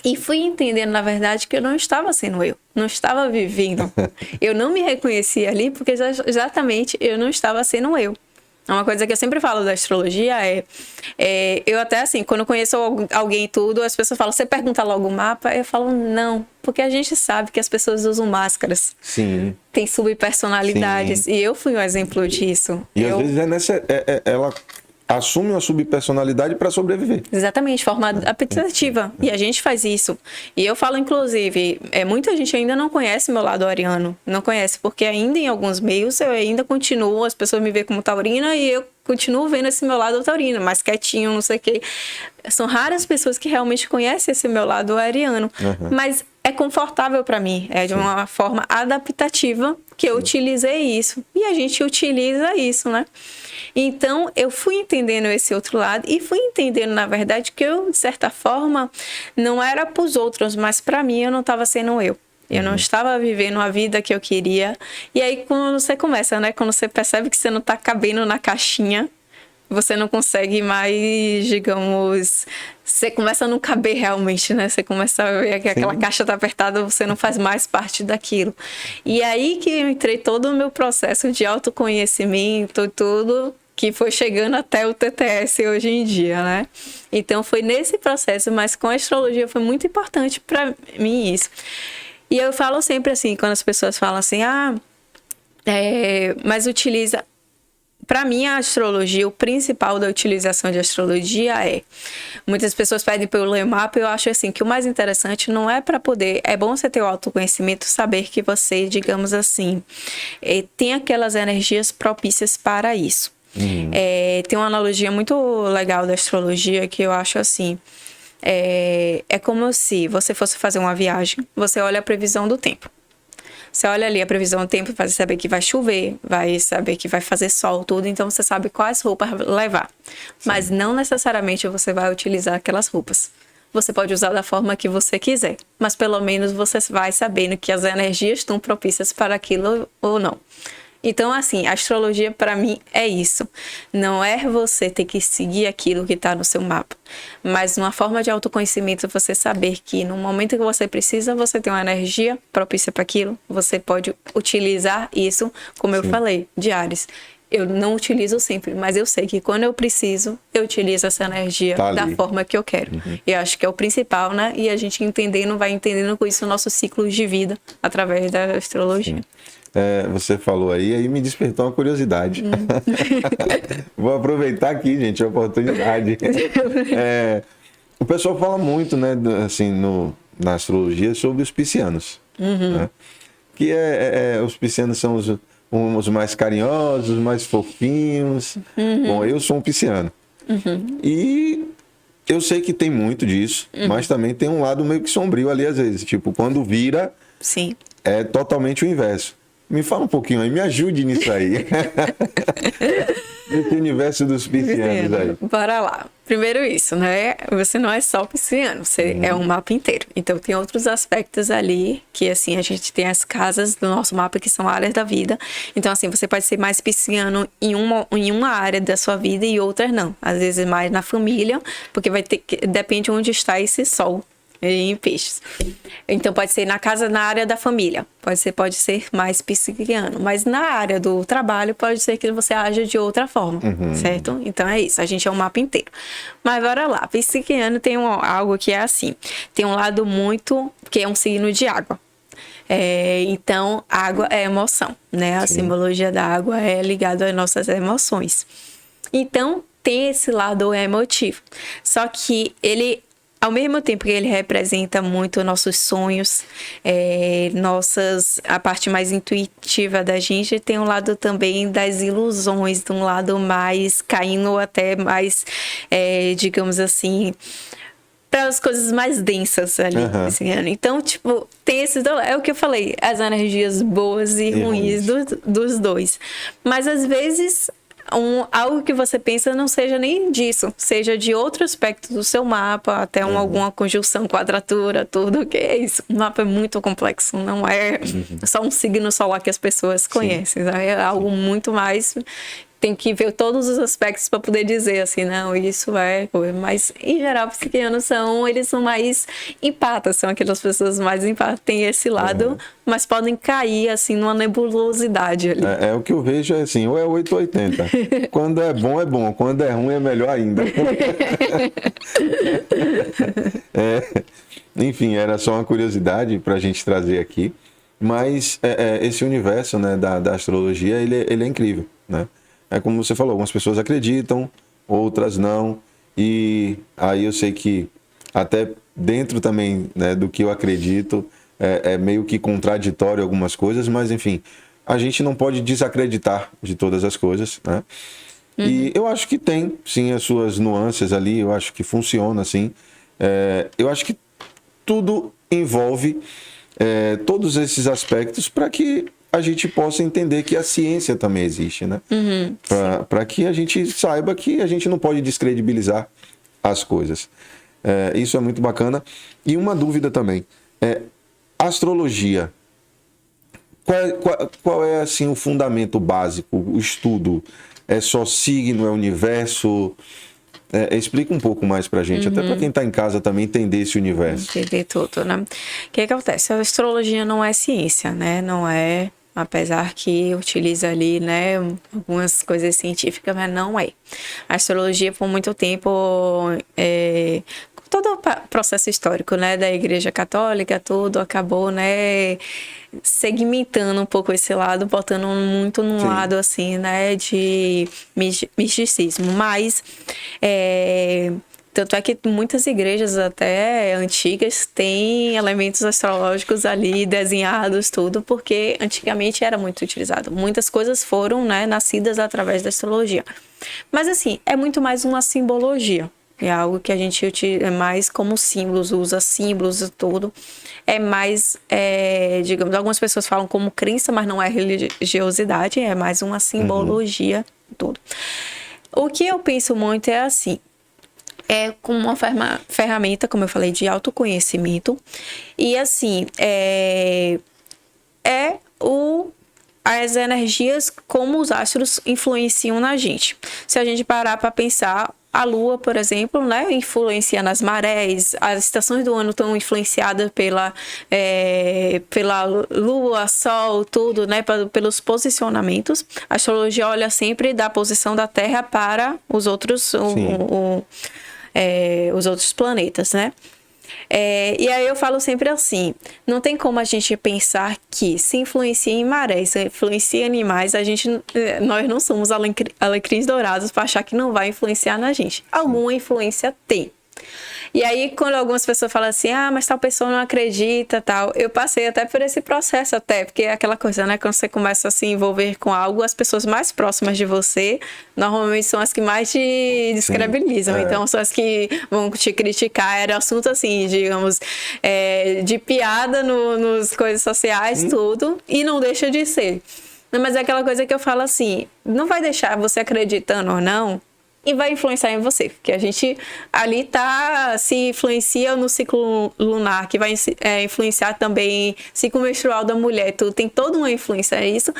E fui entendendo, na verdade, que eu não estava sendo eu, não estava vivendo. Eu não me reconhecia ali porque exatamente eu não estava sendo eu. Uma coisa que eu sempre falo da astrologia eu até assim, quando conheço alguém e tudo, as pessoas falam, você pergunta logo o mapa? Eu falo, não, porque a gente sabe que as pessoas usam máscaras. Sim. Tem subpersonalidades. Sim. E eu fui um exemplo disso. E às vezes ela assume uma subpersonalidade para sobreviver. Exatamente, de forma apetitiva. E a gente faz isso. E eu falo, inclusive, muita gente ainda não conhece meu lado ariano. Não conhece, porque ainda em alguns meios eu ainda continuo, as pessoas me veem como taurina e eu continuo vendo esse meu lado taurino, mais quietinho, não sei o quê. São raras pessoas que realmente conhecem esse meu lado ariano. Mas é confortável para mim, é de uma forma adaptativa que eu utilizei isso. E a gente utiliza isso, né? Então, eu fui entendendo esse outro lado e fui entendendo, na verdade, que eu, de certa forma, não era para os outros, mas para mim eu não estava sendo eu. Eu não estava vivendo a vida que eu queria. E aí, quando você começa, né? Quando você percebe que você não está cabendo na caixinha, você não consegue mais, digamos... Você começa a não caber realmente, né? Você começa a ver que aquela caixa tá apertada, você não faz mais parte daquilo. E aí que eu entrei todo o meu processo de autoconhecimento, tudo que foi chegando até o TTS hoje em dia, né? Então foi nesse processo, mas com a astrologia foi muito importante para mim isso. E eu falo sempre assim, quando as pessoas falam assim, mas utiliza... Para mim, a astrologia, o principal da utilização de astrologia muitas pessoas pedem para eu ler o mapa, eu acho assim, que o mais interessante não é para poder... É bom você ter o autoconhecimento, saber que você, digamos assim, tem aquelas energias propícias para isso. Tem uma analogia muito legal da astrologia que eu acho assim... É como se você fosse fazer uma viagem, você olha a previsão do tempo. Você olha ali a previsão do tempo, vai saber que vai chover, vai saber que vai fazer sol, tudo, então você sabe quais roupas levar. Mas não necessariamente você vai utilizar aquelas roupas. Você pode usar da forma que você quiser, mas pelo menos você vai sabendo que as energias estão propícias para aquilo ou não. Então, assim, a astrologia para mim é isso. Não é você ter que seguir aquilo que está no seu mapa, mas uma forma de autoconhecimento, você saber que no momento que você precisa, você tem uma energia propícia para aquilo, você pode utilizar isso, como eu falei, de Áries. Eu não utilizo sempre, mas eu sei que quando eu preciso, eu utilizo essa energia da forma que eu quero. E acho que é o principal, né? E a gente vai entendendo com isso o nosso ciclo de vida através da astrologia. Você falou aí me despertou uma curiosidade. Vou aproveitar aqui, gente, a oportunidade. O pessoal fala muito, né, assim, na astrologia sobre os piscianos. Né? Que os piscianos são os mais carinhosos, os mais fofinhos. Bom, eu sou um pisciano. E eu sei que tem muito disso, mas também tem um lado meio que sombrio ali às vezes. Tipo, quando vira, Sim. é totalmente o inverso. Me fala um pouquinho aí, me ajude nisso aí. Nesse universo dos piscianos aí. Bora lá. Primeiro isso, né? Você não é só pisciano, você é um mapa inteiro. Então tem outros aspectos ali que, assim, a gente tem as casas do nosso mapa que são áreas da vida. Então, assim, você pode ser mais pisciano em uma área da sua vida e outras não. Às vezes mais na família, porque depende onde está esse sol em peixes. Então pode ser na área da família, pode ser mais pisciano, mas na área do trabalho pode ser que você haja de outra forma, certo? Então é isso, a gente é um mapa inteiro. Mas bora lá, pisciano tem algo que é assim, tem um lado que é um signo de água. Então, água é emoção, né? A simbologia da água é ligada às nossas emoções. Então, tem esse lado emotivo. Só que ele, ao mesmo tempo que ele representa muito nossos sonhos, a parte mais intuitiva da gente, tem um lado também das ilusões, de um lado mais caindo até mais, digamos assim, para as coisas mais densas ali. Então, tipo, tem esses dois. É o que eu falei, as energias boas e ruins dos dois. Mas às vezes algo que você pensa não seja nem disso, seja de outro aspecto do seu mapa, até alguma conjunção, quadratura, tudo, que é isso. O mapa é muito complexo, não é só um signo solar que as pessoas conhecem, é algo muito mais. Tem que ver todos os aspectos para poder dizer assim, não, isso é... Mas, em geral, piscianos eles são mais empatas, são aquelas pessoas mais empatas, tem esse lado, mas podem cair, assim, numa nebulosidade ali. O que eu vejo é assim, ou é 8 ou 80. Quando é bom, quando é ruim é melhor ainda. Enfim, era só uma curiosidade para a gente trazer aqui, mas esse universo, né, da astrologia, ele é incrível, né? É como você falou, algumas pessoas acreditam, outras não. E aí eu sei que até dentro também, né, do que eu acredito, é meio que contraditório algumas coisas, mas enfim, a gente não pode desacreditar de todas as coisas, né? E eu acho que tem, sim, as suas nuances ali, eu acho que funciona assim. Eu acho que tudo envolve todos esses aspectos para que a gente possa entender que a ciência também existe, né? Para que a gente saiba que a gente não pode descredibilizar as coisas. Isso é muito bacana. E uma dúvida também. Astrologia. Qual é assim, o fundamento básico, o estudo? É só signo, é universo? Explica um pouco mais pra gente, até para quem tá em casa também entender esse universo. Entender tudo, né? O que acontece? A astrologia não é ciência, né? Não é... Apesar que utiliza ali, né, algumas coisas científicas, mas não é. A astrologia, por muito tempo, todo o processo histórico, né, da Igreja Católica, tudo acabou, né, segmentando um pouco esse lado, botando muito num lado, assim, né, de misticismo. Mas, tanto é que muitas igrejas até antigas têm elementos astrológicos ali desenhados, tudo, porque antigamente era muito utilizado. Muitas coisas foram, né, nascidas através da astrologia. Mas assim, é muito mais uma simbologia. É algo que a gente utiliza mais como símbolos, usa símbolos e tudo. É mais, digamos, algumas pessoas falam como crença, mas não é religiosidade, é mais uma simbologia, tudo. O que eu penso muito é assim, é como uma ferramenta, como eu falei, de autoconhecimento. E assim, as energias, como os astros influenciam na gente. Se a gente parar para pensar, a Lua, por exemplo, né, influencia nas marés, as estações do ano estão influenciadas pela Lua, Sol, tudo, né, pelos posicionamentos. A astrologia olha sempre da posição da Terra para os outros, os outros planetas, né? E aí eu falo sempre assim, não tem como a gente pensar que se influencia em marés, se influencia em animais, nós não somos alecrins dourados para achar que não vai influenciar na gente. Alguma influência tem. E aí, quando algumas pessoas falam assim, mas tal pessoa não acredita, tal, eu passei até por esse processo porque é aquela coisa, né, quando você começa a se envolver com algo, as pessoas mais próximas de você, normalmente são as que mais te descredibilizam, então são as que vão te criticar, era assunto assim, digamos, de piada nos coisas sociais, tudo, e não deixa de ser. Mas é aquela coisa que eu falo assim, não vai deixar você acreditando ou não, e vai influenciar em você, porque a gente ali se influencia no ciclo lunar, que vai influenciar também ciclo menstrual da mulher, tudo, tem toda uma influência nisso,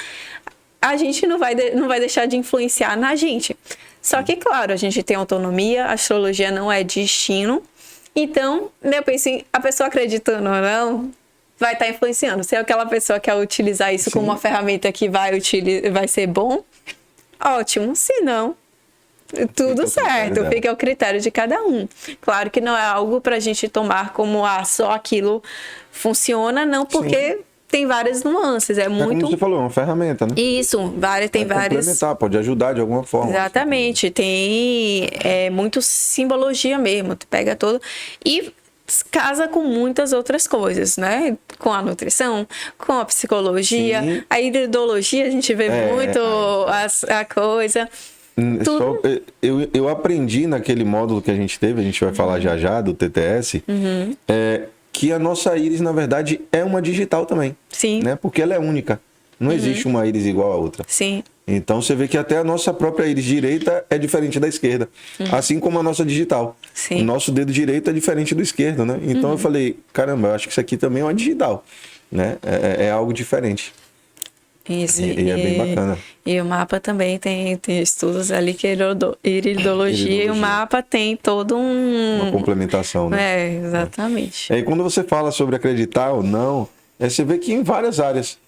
a gente não vai deixar de influenciar na gente. Só que, claro, a gente tem autonomia, a astrologia não é destino, então, eu penso, a pessoa acreditando ou não, vai estar influenciando. Se é aquela pessoa que quer utilizar isso como uma ferramenta que vai ser bom, ótimo, se não, tudo certo, fica ao critério de cada um. Claro que não é algo para a gente tomar como só aquilo funciona, não, porque tem várias nuances. Como você falou, é uma ferramenta, né? Isso, tem várias. Complementar, pode ajudar de alguma forma. Exatamente, tem muito simbologia mesmo, tu pega todo e casa com muitas outras coisas, né? Com a nutrição, com a psicologia, a iridologia, a gente vê muito a coisa. Eu aprendi naquele módulo que a gente teve, a gente vai falar já do TTS, que a nossa íris, na verdade, é uma digital também. Sim. Né? Porque ela é única. Não existe uma íris igual a outra. Sim. Então você vê que até a nossa própria íris direita é diferente da esquerda. Assim como a nossa digital. Sim. O nosso dedo direito é diferente do esquerdo, né? Então eu falei, caramba, eu acho que isso aqui também é uma digital. Né? É algo diferente. Isso, e é bem bacana. E o mapa também tem estudos ali que é iridologia, e o mapa tem todo uma complementação, né? Exatamente. E quando você fala sobre acreditar ou não, você vê que em várias áreas.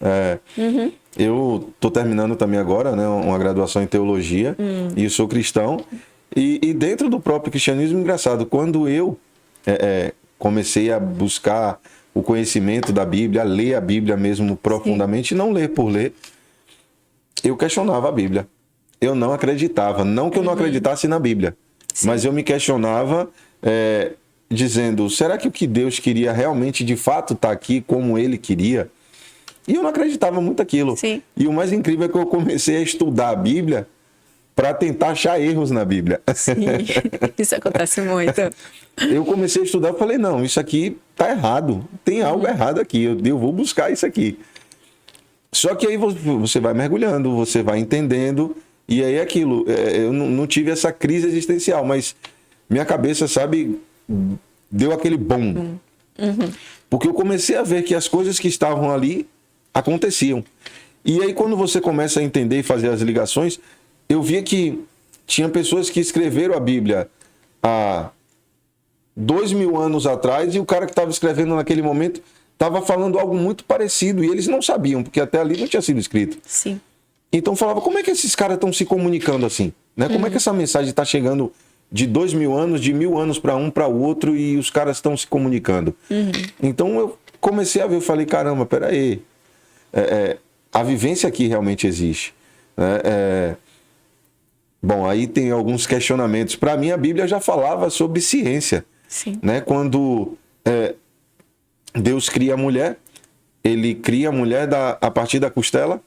Eu estou terminando também agora, né, uma graduação em teologia, e eu sou cristão. E dentro do próprio cristianismo, engraçado, quando eu comecei a buscar o conhecimento da Bíblia, a ler a Bíblia mesmo profundamente, não ler por ler, eu questionava a Bíblia. Eu não acreditava. Não que eu não acreditasse na Bíblia, mas eu me questionava dizendo, será que o que Deus queria realmente, de fato, está aqui como Ele queria? E eu não acreditava muito aquilo. Sim. E o mais incrível é que eu comecei a estudar a Bíblia para tentar achar erros na Bíblia. Sim, isso acontece muito. Eu comecei a estudar e falei, não, isso aqui tá errado. Tem algo errado aqui, eu vou buscar isso aqui. Só que aí você vai mergulhando, você vai entendendo, e aí é aquilo. Eu não tive essa crise existencial, mas minha cabeça, sabe, deu aquele bom. Porque eu comecei a ver que as coisas que estavam ali aconteciam. E aí quando você começa a entender e fazer as ligações, eu via que tinha pessoas que escreveram a Bíblia há 2000 anos atrás, e o cara que estava escrevendo naquele momento estava falando algo muito parecido, e eles não sabiam, porque até ali não tinha sido escrito. Sim. Então falava, como é que esses caras estão se comunicando assim? Né? Como é que essa mensagem está chegando de 2000 anos, de 1000 anos para um para o outro, e os caras estão se comunicando? Então eu comecei a ver, eu falei, caramba, peraí, a vivência aqui realmente existe. Né? Bom, aí tem alguns questionamentos. Para mim, a Bíblia já falava sobre ciência. Sim. Né? Quando Deus cria a mulher, Ele cria a mulher a partir da costela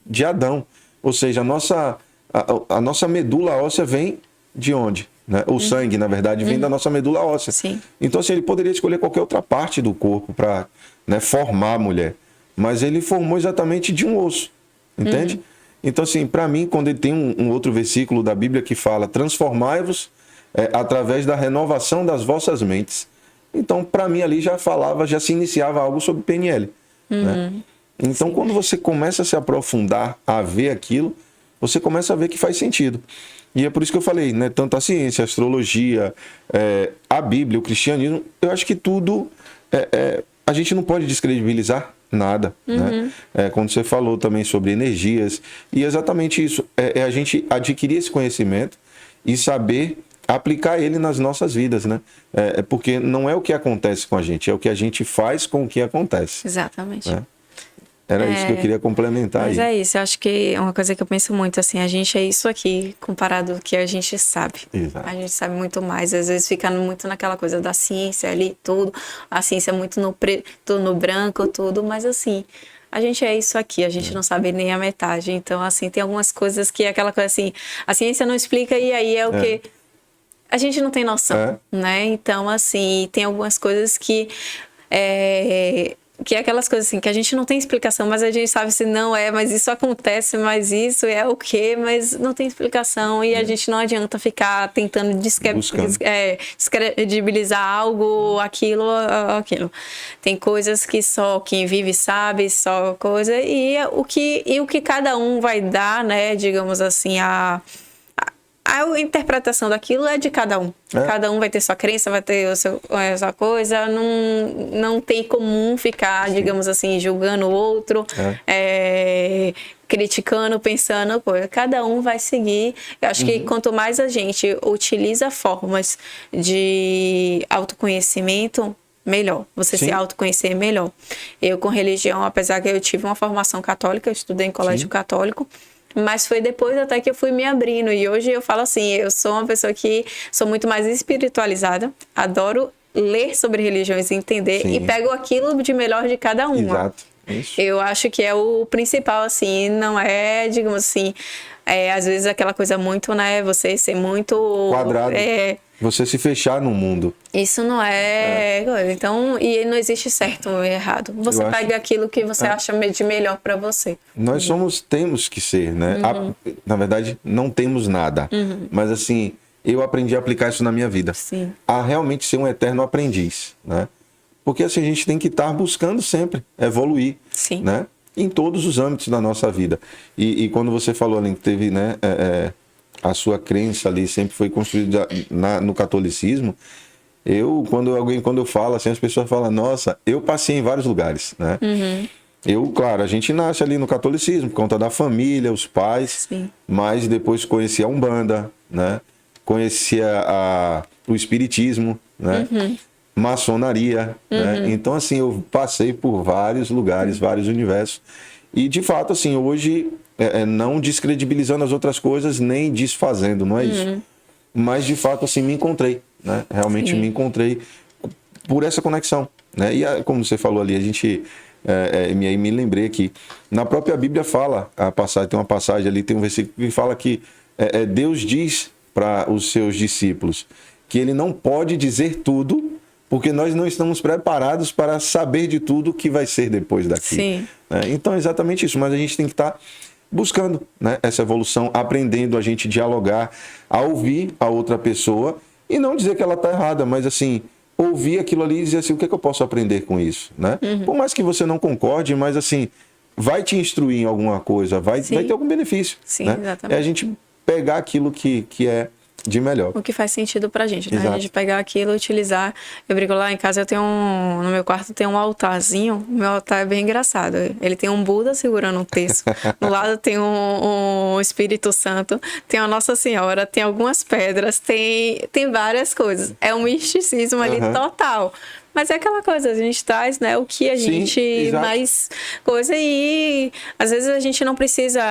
de Adão. Ou seja, a nossa medula óssea vem de onde? né? O sangue, na verdade, vem da nossa medula óssea. Sim. Então, assim, ele poderia escolher qualquer outra parte do corpo para, né, formar a mulher. Mas ele formou exatamente de um osso. Entende? Então, assim, para mim, quando ele tem um outro versículo da Bíblia que fala: transformai-vos através da renovação das vossas mentes. Então, para mim, ali já falava, já se iniciava algo sobre PNL. Né? Então, quando você começa a se aprofundar, a ver aquilo, você começa a ver que faz sentido. E é por isso que eu falei, né? Tanto a ciência, a astrologia, a Bíblia, o cristianismo, eu acho que tudo, a gente não pode descredibilizar nada, né? Quando você falou também sobre energias, e exatamente isso, a gente adquirir esse conhecimento e saber aplicar ele nas nossas vidas, né? Porque não é o que acontece com a gente, é o que a gente faz com o que acontece. Exatamente. Né? Era isso que eu queria complementar. Mas aí. é isso, eu acho que é uma coisa que eu penso muito, assim, a gente é isso aqui, comparado ao que a gente sabe. Exato. A gente sabe muito mais, às vezes fica muito naquela coisa da ciência ali, tudo, a ciência é muito no preto, no branco, tudo, mas assim, a gente é isso aqui, a gente não sabe nem a metade. Então, assim, tem algumas coisas que é aquela coisa assim, a ciência não explica e aí é o que a gente não tem noção, né? Então, assim, tem algumas coisas que é aquelas coisas assim, que a gente não tem explicação, mas a gente sabe se não mas isso acontece, mas isso é o quê? Mas não tem explicação e a gente não adianta ficar tentando descredibilizar algo, aquilo. Tem coisas que só quem vive sabe, só coisa, e o que cada um vai dar, né, digamos assim, a interpretação daquilo é de cada um. Cada um vai ter sua crença, vai ter a sua coisa. Não tem como ficar, digamos assim, julgando o outro, criticando, pensando. Cada um vai seguir. Eu acho que quanto mais a gente utiliza formas de autoconhecimento, melhor. Você se autoconhecer melhor. Eu, com religião, apesar que eu tive uma formação católica, eu estudei em colégio católico, mas foi depois até que eu fui me abrindo. E hoje eu falo assim, eu sou uma pessoa que sou muito mais espiritualizada, adoro ler sobre religiões e entender, e pego aquilo de melhor de cada uma. Exato. Isso. Eu acho que é o principal, assim, não é, digamos assim, às vezes aquela coisa muito, né, você ser muito... quadrado. Você se fechar no mundo. Isso não é coisa. Então, e não existe certo ou errado. Você pega aquilo que você acha de melhor para você. Nós temos que ser, né? Na verdade, não temos nada. Mas assim, eu aprendi a aplicar isso na minha vida. Sim. A realmente ser um eterno aprendiz, né? Porque assim, a gente tem que estar buscando sempre evoluir, Sim. né? Em todos os âmbitos da nossa vida. E quando você falou ali que teve, né, a sua crença ali sempre foi construída no catolicismo, quando eu falo assim, as pessoas falam, nossa, eu passei em vários lugares, né? Claro, a gente nasce ali no catolicismo por conta da família, os pais, mas depois conhecia a Umbanda, né? Conhecia o espiritismo, né? Maçonaria, né? Então, assim, eu passei por vários lugares, vários universos. E, de fato, assim, hoje, não descredibilizando as outras coisas, nem desfazendo, não é isso. Mas, de fato, assim, me encontrei, né? Realmente me encontrei por essa conexão, né? E, como você falou ali, a gente... me lembrei aqui, na própria Bíblia fala, tem uma passagem ali, tem um versículo que fala que Deus diz para os seus discípulos que ele não pode dizer tudo, porque nós não estamos preparados para saber de tudo que vai ser depois daqui. Sim. Então, é exatamente isso. Mas a gente tem que estar buscando, né, essa evolução, aprendendo a gente dialogar, a ouvir a outra pessoa e não dizer que ela está errada, mas assim, ouvir aquilo ali e dizer assim, o que é que eu posso aprender com isso? Né? Por mais que você não concorde, mas assim, vai te instruir em alguma coisa, vai ter algum benefício. Sim, né? exatamente. É a gente pegar aquilo que é de melhor. O que faz sentido pra gente, né? Exato. A gente pegar aquilo e utilizar. Eu brinco lá em casa, no meu quarto tem um altarzinho. O meu altar é bem engraçado. Ele tem um Buda segurando um terço. Do lado tem um Espírito Santo. Tem a Nossa Senhora. Tem algumas pedras. Tem várias coisas. É um misticismo ali total. Mas é aquela coisa, a gente traz, né, o que a gente mais coisa, e às vezes a gente não precisa,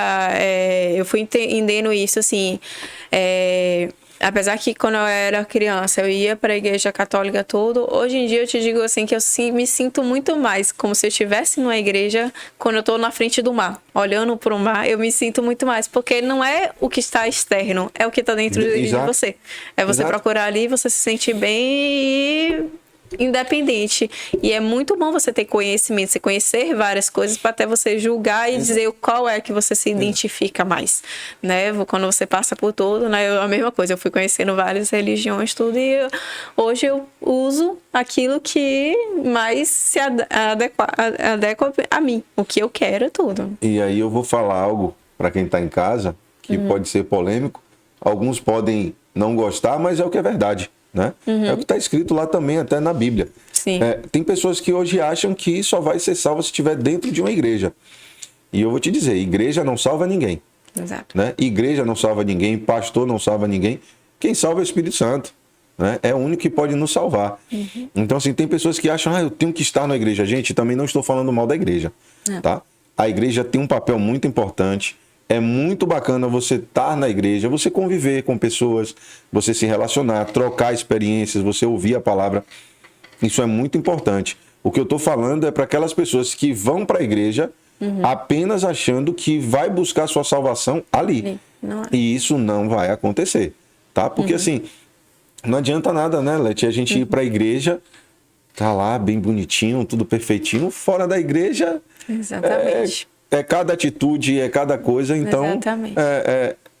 eu fui entendendo isso assim, Apesar que quando eu era criança eu ia para a igreja católica tudo, hoje em dia eu te digo assim que eu me sinto muito mais como se eu estivesse numa igreja quando eu tô na frente do mar, olhando para o mar, eu me sinto muito mais, porque não é o que está externo, é o que está dentro de você. É você procurar ali, você se sentir bem e independente. E é muito bom você ter conhecimento, você conhecer várias coisas para até você julgar e dizer qual é que você se identifica mais, né? Quando você passa por tudo, né? A mesma coisa, eu fui conhecendo várias religiões, tudo, e hoje eu uso aquilo que mais se adequa a mim, o que eu quero, tudo. E aí eu vou falar algo para quem está em casa, que pode ser polêmico, alguns podem não gostar, mas é o que é verdade. Né? É o que está escrito lá também, até na Bíblia. Sim. Tem pessoas que hoje acham que só vai ser salvo se estiver dentro de uma igreja. E eu vou te dizer, igreja não salva ninguém. Exato. Né? Igreja não salva ninguém, pastor não salva ninguém. Quem salva é o Espírito Santo. Né? É o único que pode nos salvar. Então, assim, tem pessoas que acham, eu tenho que estar na igreja. Gente, também não estou falando mal da igreja. Tá? A igreja tem um papel muito importante. É muito bacana você estar na igreja, você conviver com pessoas, você se relacionar, trocar experiências, você ouvir a palavra. Isso é muito importante. O que eu estou falando é para aquelas pessoas que vão para a igreja apenas achando que vai buscar sua salvação ali. E isso não vai acontecer. Tá? Porque assim, não adianta nada, né, Leti? A gente ir para a igreja, tá lá bem bonitinho, tudo perfeitinho. Fora da igreja... Exatamente. É cada atitude, é cada coisa. Então,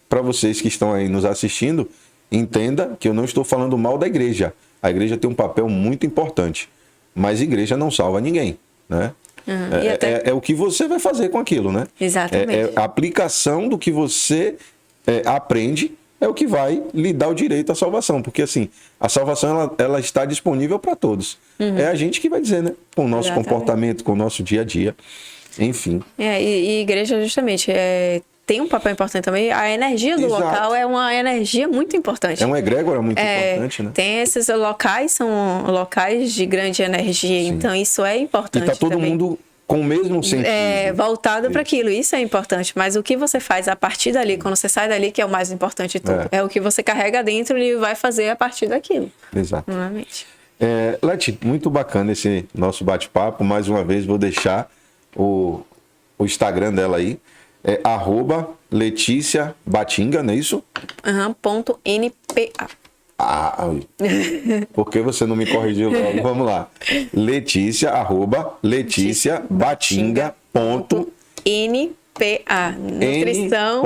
para vocês que estão aí nos assistindo, entenda que eu não estou falando mal da igreja. A igreja tem um papel muito importante, mas a igreja não salva ninguém, né? É o que você vai fazer com aquilo, né? Exatamente. A aplicação do que você aprende é o que vai lhe dar o direito à salvação, porque assim, a salvação ela está disponível para todos. É a gente que vai dizer, né? Com o nosso comportamento, com o nosso dia a dia. Enfim. E igreja justamente tem um papel importante também. A energia do local é uma energia muito importante. É uma egrégora muito importante, né? Tem esses locais, são locais de grande energia, então isso é importante. E tá todo mundo com o mesmo sentido. Voltado para aquilo, isso é importante. Mas o que você faz a partir dali, quando você sai dali, que é o mais importante de tudo. É o que você carrega dentro e vai fazer a partir daquilo. Exato. Normalmente. Leti, muito bacana esse nosso bate-papo. Mais uma vez, vou deixar o Instagram dela aí. É @Letícia Batinga, não é isso? .npa. Por que você não me corrigiu logo? Vamos lá. Letícia, @Letícia Batinga .npa. Nutrição.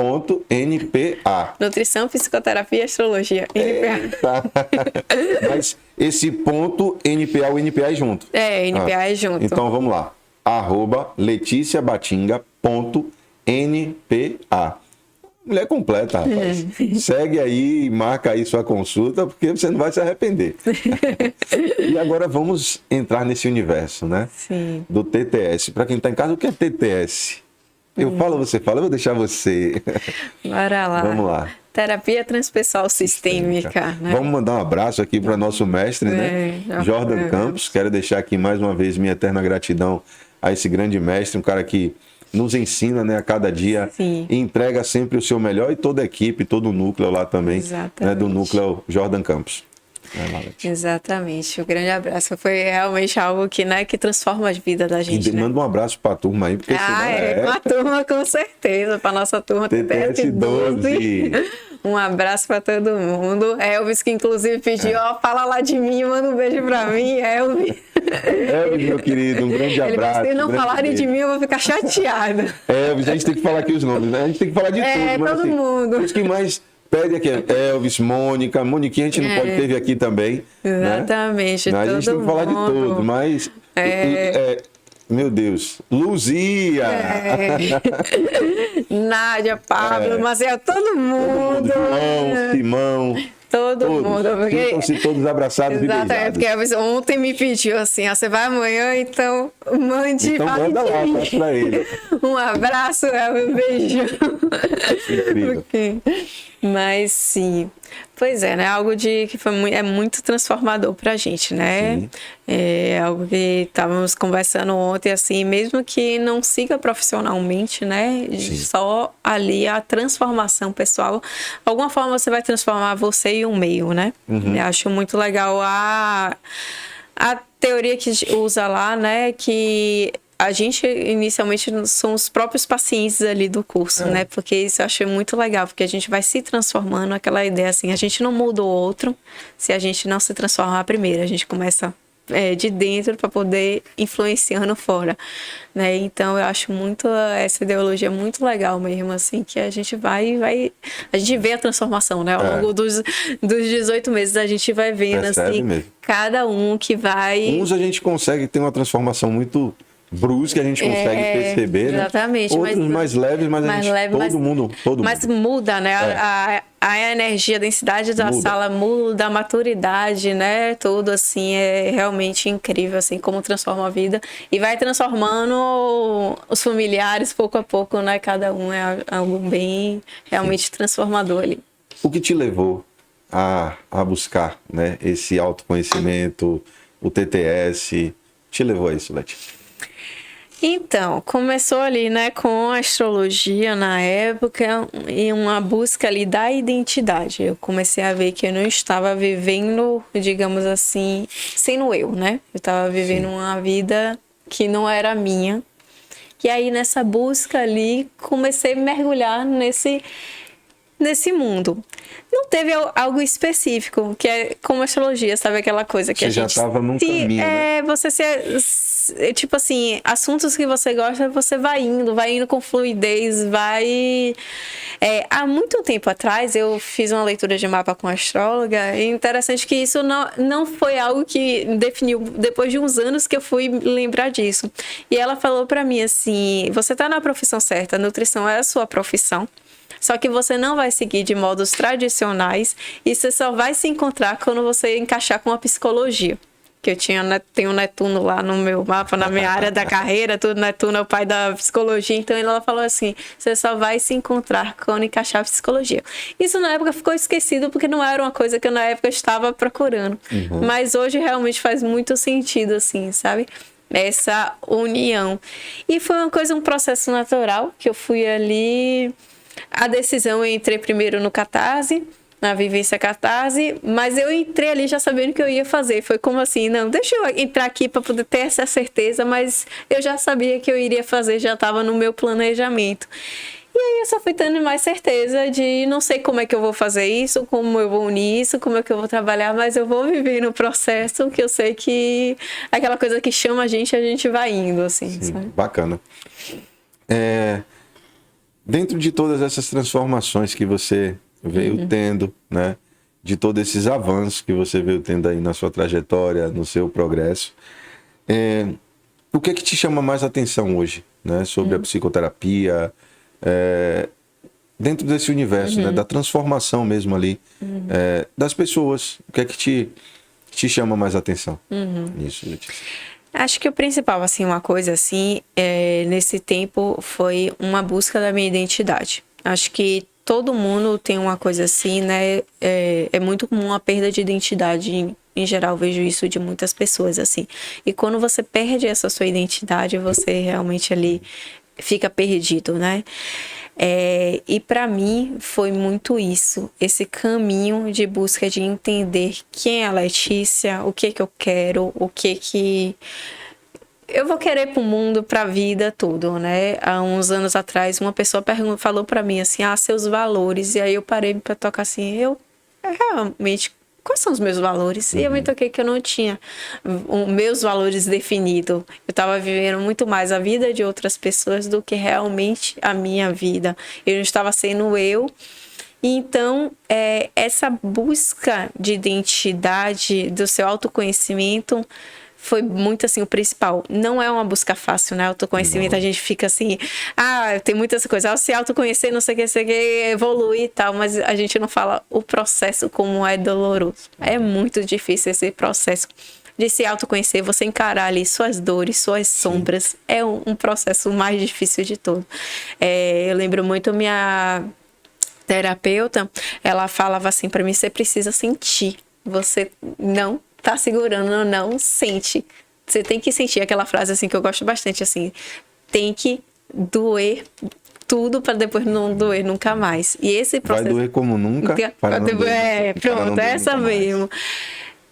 .npa. Nutrição, psicoterapia e astrologia. NPA. Mas esse ponto NPA, o NPA é junto. NPA é junto. Então vamos lá. @LeticiaBatinga.npa. Mulher completa, rapaz. Segue aí e marca aí sua consulta, porque você não vai se arrepender. E agora vamos entrar nesse universo, né? Sim. Do TTS. Para quem está em casa, o que é TTS? Eu falo, você fala, eu vou deixar você. Bora lá. Vamos lá. Terapia transpessoal sistêmica. Né? Vamos mandar um abraço aqui para nosso mestre, né? Jordan Campos. Quero deixar aqui mais uma vez minha eterna gratidão a esse grande mestre, um cara que nos ensina, né, a cada dia. Sim. E entrega sempre o seu melhor, e toda a equipe, todo o núcleo lá também, né, do núcleo Jordan Campos. Exatamente. Um grande abraço. Foi realmente algo que, né, que transforma a vida da gente. E manda um abraço para a turma aí, porque senão uma turma com certeza, para nossa turma TTS 12. Um abraço para todo mundo. Elvis, que inclusive pediu, fala lá de mim, manda um beijo para mim, Elvis. Elvis, meu querido, um grande abraço. Se não falarem de mim, eu vou ficar chateada. Elvis, a gente tem que falar aqui os nomes, né? A gente tem que falar de tudo. Mas, todo mundo. Os que mais pede aqui é Elvis, Mônica. Moniquinha a gente não pode ter aqui também. Exatamente, né? A gente tem que falar de tudo, mas... meu Deus, Luzia! Nádia, Pablo, Marcel, todo mundo. Simão. Todo mundo. Sintam-se todos abraçados e beijados. Exatamente, porque Elvis ontem me pediu assim, você vai amanhã, então mande manda lá, passa pra ele. Um abraço, Elvis, um beijo. Incrível. Mas sim, Pois é, né? Algo que é muito transformador pra gente, né? Sim. É algo que estávamos conversando ontem, assim, mesmo que não siga profissionalmente, né? Sim. Só ali a transformação pessoal. De alguma forma você vai transformar você e o meio, né? Eu acho muito legal a teoria que usa lá, né? Que a gente, inicialmente, são os próprios pacientes ali do curso, né? Porque isso eu achei muito legal, porque a gente vai se transformando, aquela ideia assim, a gente não muda o outro se a gente não se transformar primeiro. A gente começa de dentro para poder influenciando fora, né? Então eu acho muito essa ideologia muito legal mesmo, assim, que a gente a gente vê a transformação, né? Ao longo dos 18 meses a gente vai vendo, Percebe assim, mesmo. cada um que vai... Uns a gente consegue ter uma transformação muito brusca, a gente consegue perceber, né? Exatamente. Outros mais leves, mas a gente, todo mundo. Mas muda, né? A energia, a densidade da sala muda, a maturidade, né? Tudo, assim, é realmente incrível, assim, como transforma a vida. E vai transformando os familiares pouco a pouco, né? Cada um é algo bem realmente transformador ali. O que te levou a buscar, né, esse autoconhecimento, o TTS, te levou a isso, Letícia? Então, começou ali, né, com a astrologia na época e uma busca ali da identidade. Eu comecei a ver que eu não estava vivendo, digamos assim, sendo eu, né? Eu estava vivendo uma vida que não era minha. E aí, nessa busca ali, comecei a mergulhar nesse mundo. Não teve algo específico, que é como astrologia, sabe? Aquela coisa que você a gente... já estava num caminho, né? Você tipo assim, assuntos que você gosta, você vai indo com fluidez, vai... há muito tempo atrás, eu fiz uma leitura de mapa com a astróloga, é interessante que isso não foi algo que definiu, depois de uns anos que eu fui lembrar disso. E ela falou pra mim assim, você tá na profissão certa, a nutrição é a sua profissão, só que você não vai seguir de modos tradicionais e você só vai se encontrar quando você encaixar com a psicologia. Que eu tenho Netuno lá no meu mapa, na minha área da carreira, tudo Netuno é o pai da psicologia, então ela falou assim, você só vai se encontrar quando encaixar a psicologia. Isso na época ficou esquecido porque não era uma coisa que eu na época estava procurando. Mas hoje realmente faz muito sentido, assim, sabe? Essa união. E foi um processo natural, que eu fui ali... A decisão, eu entrei primeiro no Catarse, na Vivência Catarse, mas eu entrei ali já sabendo o que eu ia fazer. Foi como assim, não, deixa eu entrar aqui para poder ter essa certeza, mas eu já sabia que eu iria fazer, já estava no meu planejamento. E aí eu só fui tendo mais certeza de não sei como é que eu vou fazer isso, como eu vou unir isso, como é que eu vou trabalhar, mas eu vou viver no processo, que eu sei que aquela coisa que chama a gente vai indo, assim. Sim, sabe? bacana. Dentro de todas essas transformações que você veio tendo, né? De todos esses avanços que você veio tendo aí na sua trajetória, no seu progresso, o que é que te chama mais atenção hoje, né? Sobre a psicoterapia, dentro desse universo, né? Da transformação mesmo ali, das pessoas. O que é que te chama mais atenção nisso, Letícia? Acho que o principal, assim, uma coisa assim, nesse tempo foi uma busca da minha identidade. Acho que todo mundo tem uma coisa assim, né? É muito comum a perda de identidade. Em geral, vejo isso de muitas pessoas, assim. E quando você perde essa sua identidade, você realmente ali fica perdido, né? E para mim foi muito isso, esse caminho de busca de entender quem é a Letícia, o que eu quero, o que eu vou querer pro mundo, pra vida, tudo, né? Há uns anos atrás, uma pessoa falou pra mim assim, seus valores, e aí eu parei pra tocar assim, realmente, quais são os meus valores? E eu me toquei que eu não tinha meus valores definidos. Eu estava vivendo muito mais a vida de outras pessoas do que realmente a minha vida. Eu não estava sendo eu. Então, essa busca de identidade, do seu autoconhecimento, foi muito assim o principal. Não é uma busca fácil, né? Autoconhecimento, a gente fica assim, tem muitas coisas, se autoconhecer, não sei o que, evoluir e tal, mas a gente não fala o processo como é doloroso. É muito difícil esse processo de se autoconhecer, você encarar ali suas dores, suas sombras. É um processo mais difícil de todo. Eu lembro muito terapeuta, ela falava assim pra mim: você precisa sentir. Você não tá segurando, não sente. Você tem que sentir. Aquela frase assim que eu gosto bastante, assim, tem que doer tudo para depois não doer nunca mais. E esse processo... Vai doer como nunca, para não doer, para não pronto, doer essa nunca mais. mesmo.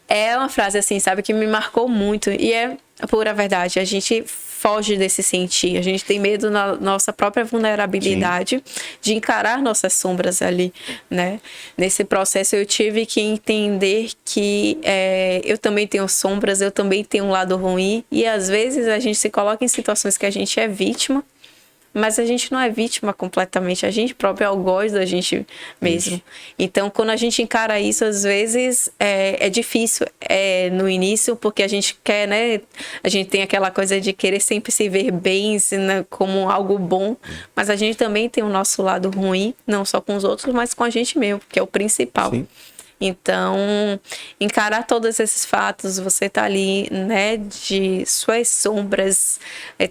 É uma frase assim, sabe, que me marcou muito. E é a pura verdade. A gente foge desse sentir. A gente tem medo na nossa própria vulnerabilidade de encarar nossas sombras ali, né? Nesse processo eu tive que entender que eu também tenho sombras, eu também tenho um lado ruim. E às vezes a gente se coloca em situações que a gente é vítima, mas a gente não é vítima completamente, a gente próprio é algoz da gente mesmo. Isso. Então, quando a gente encara isso, às vezes é difícil no início, porque a gente quer, né? A gente tem aquela coisa de querer sempre se ver bem, né, como algo bom, mas a gente também tem o nosso lado ruim, não só com os outros, mas com a gente mesmo, que é o principal. Sim. Então, encarar todos esses fatos, você tá ali, né, de suas sombras,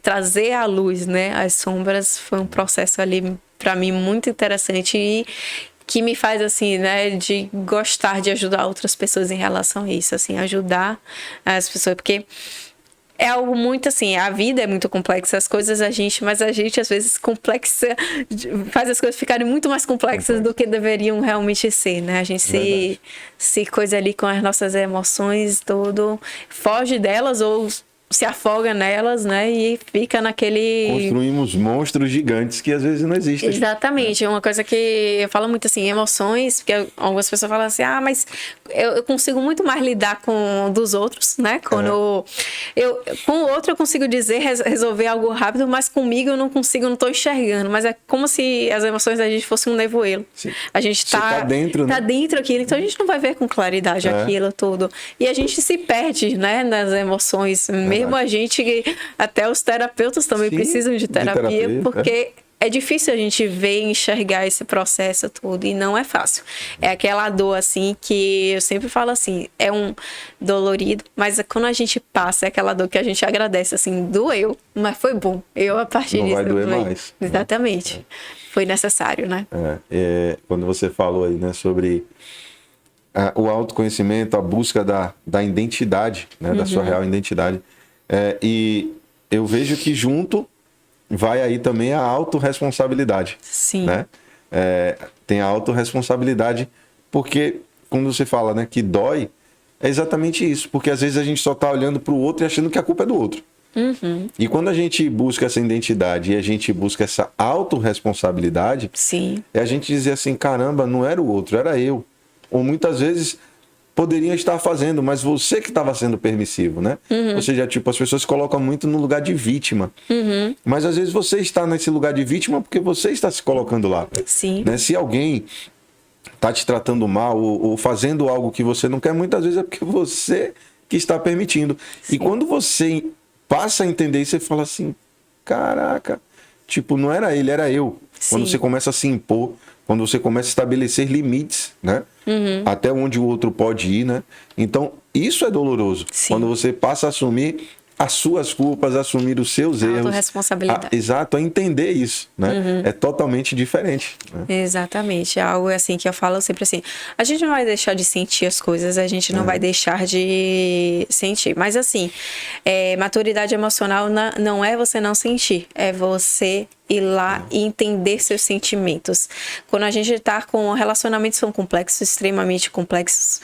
trazer à luz, né, as sombras, foi um processo ali, para mim, muito interessante e que me faz, assim, né, de gostar de ajudar outras pessoas em relação a isso, assim, ajudar as pessoas, porque... é algo muito assim, a vida é muito complexa, as coisas mas a gente às vezes complexa, faz as coisas ficarem muito mais complexas do que deveriam realmente ser, né? A gente se coisa ali com as nossas emoções, tudo, foge delas ou se afoga nelas, né? E fica naquele... construímos monstros gigantes que às vezes não existem. Exatamente. Uma coisa que eu falo muito assim, emoções, porque algumas pessoas falam assim, mas eu consigo muito mais lidar com dos outros, né? Quando com o outro eu consigo dizer, resolver algo rápido, mas comigo eu não consigo, não tô enxergando. Mas é como se as emoções da gente fossem um nevoeiro. Sim. A gente tá dentro, né? Tá dentro aquilo, então a gente não vai ver com claridade aquilo tudo. E a gente se perde, né? Nas emoções. Mesmo a gente, até os terapeutas também precisam de terapia, porque é difícil a gente ver e enxergar esse processo todo e não é fácil. É aquela dor assim que eu sempre falo assim, é um dolorido, mas quando a gente passa, é aquela dor que a gente agradece, assim, doeu, mas foi bom. Eu a partir disso... não vai doer mais. Exatamente. Foi necessário, né? Quando você falou aí, né, sobre... o autoconhecimento, a busca da identidade, né, da sua real identidade. E eu vejo que junto vai aí também a autorresponsabilidade. Sim. Né? Tem a autorresponsabilidade, porque quando você fala, né, que dói, é exatamente isso. Porque às vezes a gente só está olhando para o outro e achando que a culpa é do outro. Uhum. E quando a gente busca essa identidade e a gente busca essa autorresponsabilidade, é a gente dizer assim, caramba, não era o outro, era eu. Ou muitas vezes poderia estar fazendo, mas você que estava sendo permissivo, né? Ou seja, tipo, as pessoas se colocam muito no lugar de vítima. Mas às vezes você está nesse lugar de vítima porque você está se colocando lá. Sim. Né? Se alguém está te tratando mal ou fazendo algo que você não quer, muitas vezes é porque você que está permitindo. Sim. E quando você passa a entender isso, você fala assim, caraca, tipo, não era ele, era eu. Sim. Quando você começa a se impor, quando você começa a estabelecer limites, né? Até onde o outro pode ir, né? Então, isso é doloroso. Sim. Quando você passa a assumir as suas culpas, assumir os seus erros. Autorresponsabilidade. Exato, a entender isso, né? É totalmente diferente. Né? Exatamente. É algo assim que eu falo sempre assim, a gente não vai deixar de sentir as coisas, a gente não vai deixar de sentir. Mas assim, maturidade emocional não é você não sentir, é você ir lá e entender seus sentimentos. Quando a gente tá com relacionamentos são complexos, extremamente complexos,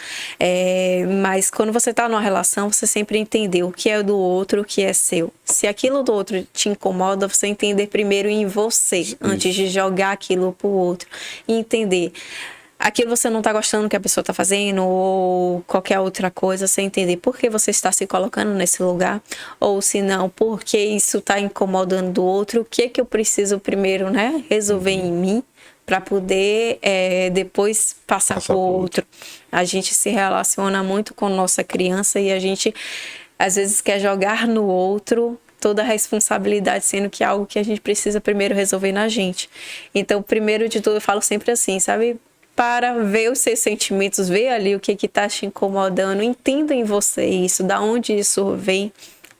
mas quando você tá numa relação, você sempre entender o que é do outro, o que é seu. Se aquilo do outro te incomoda, você entender primeiro em você, isso, antes de jogar aquilo pro outro. E entender aquilo você não tá gostando que a pessoa tá fazendo ou qualquer outra coisa, você entender por que você está se colocando nesse lugar, ou se não, por que isso tá incomodando do outro, o que eu preciso primeiro, né, resolver em mim para poder depois passar pro outro. A gente se relaciona muito com nossa criança e a gente às vezes quer jogar no outro toda a responsabilidade, sendo que é algo que a gente precisa primeiro resolver na gente. Então, primeiro de tudo, eu falo sempre assim, sabe? Para ver os seus sentimentos, ver ali o que está te incomodando, entenda em você isso, da onde isso vem,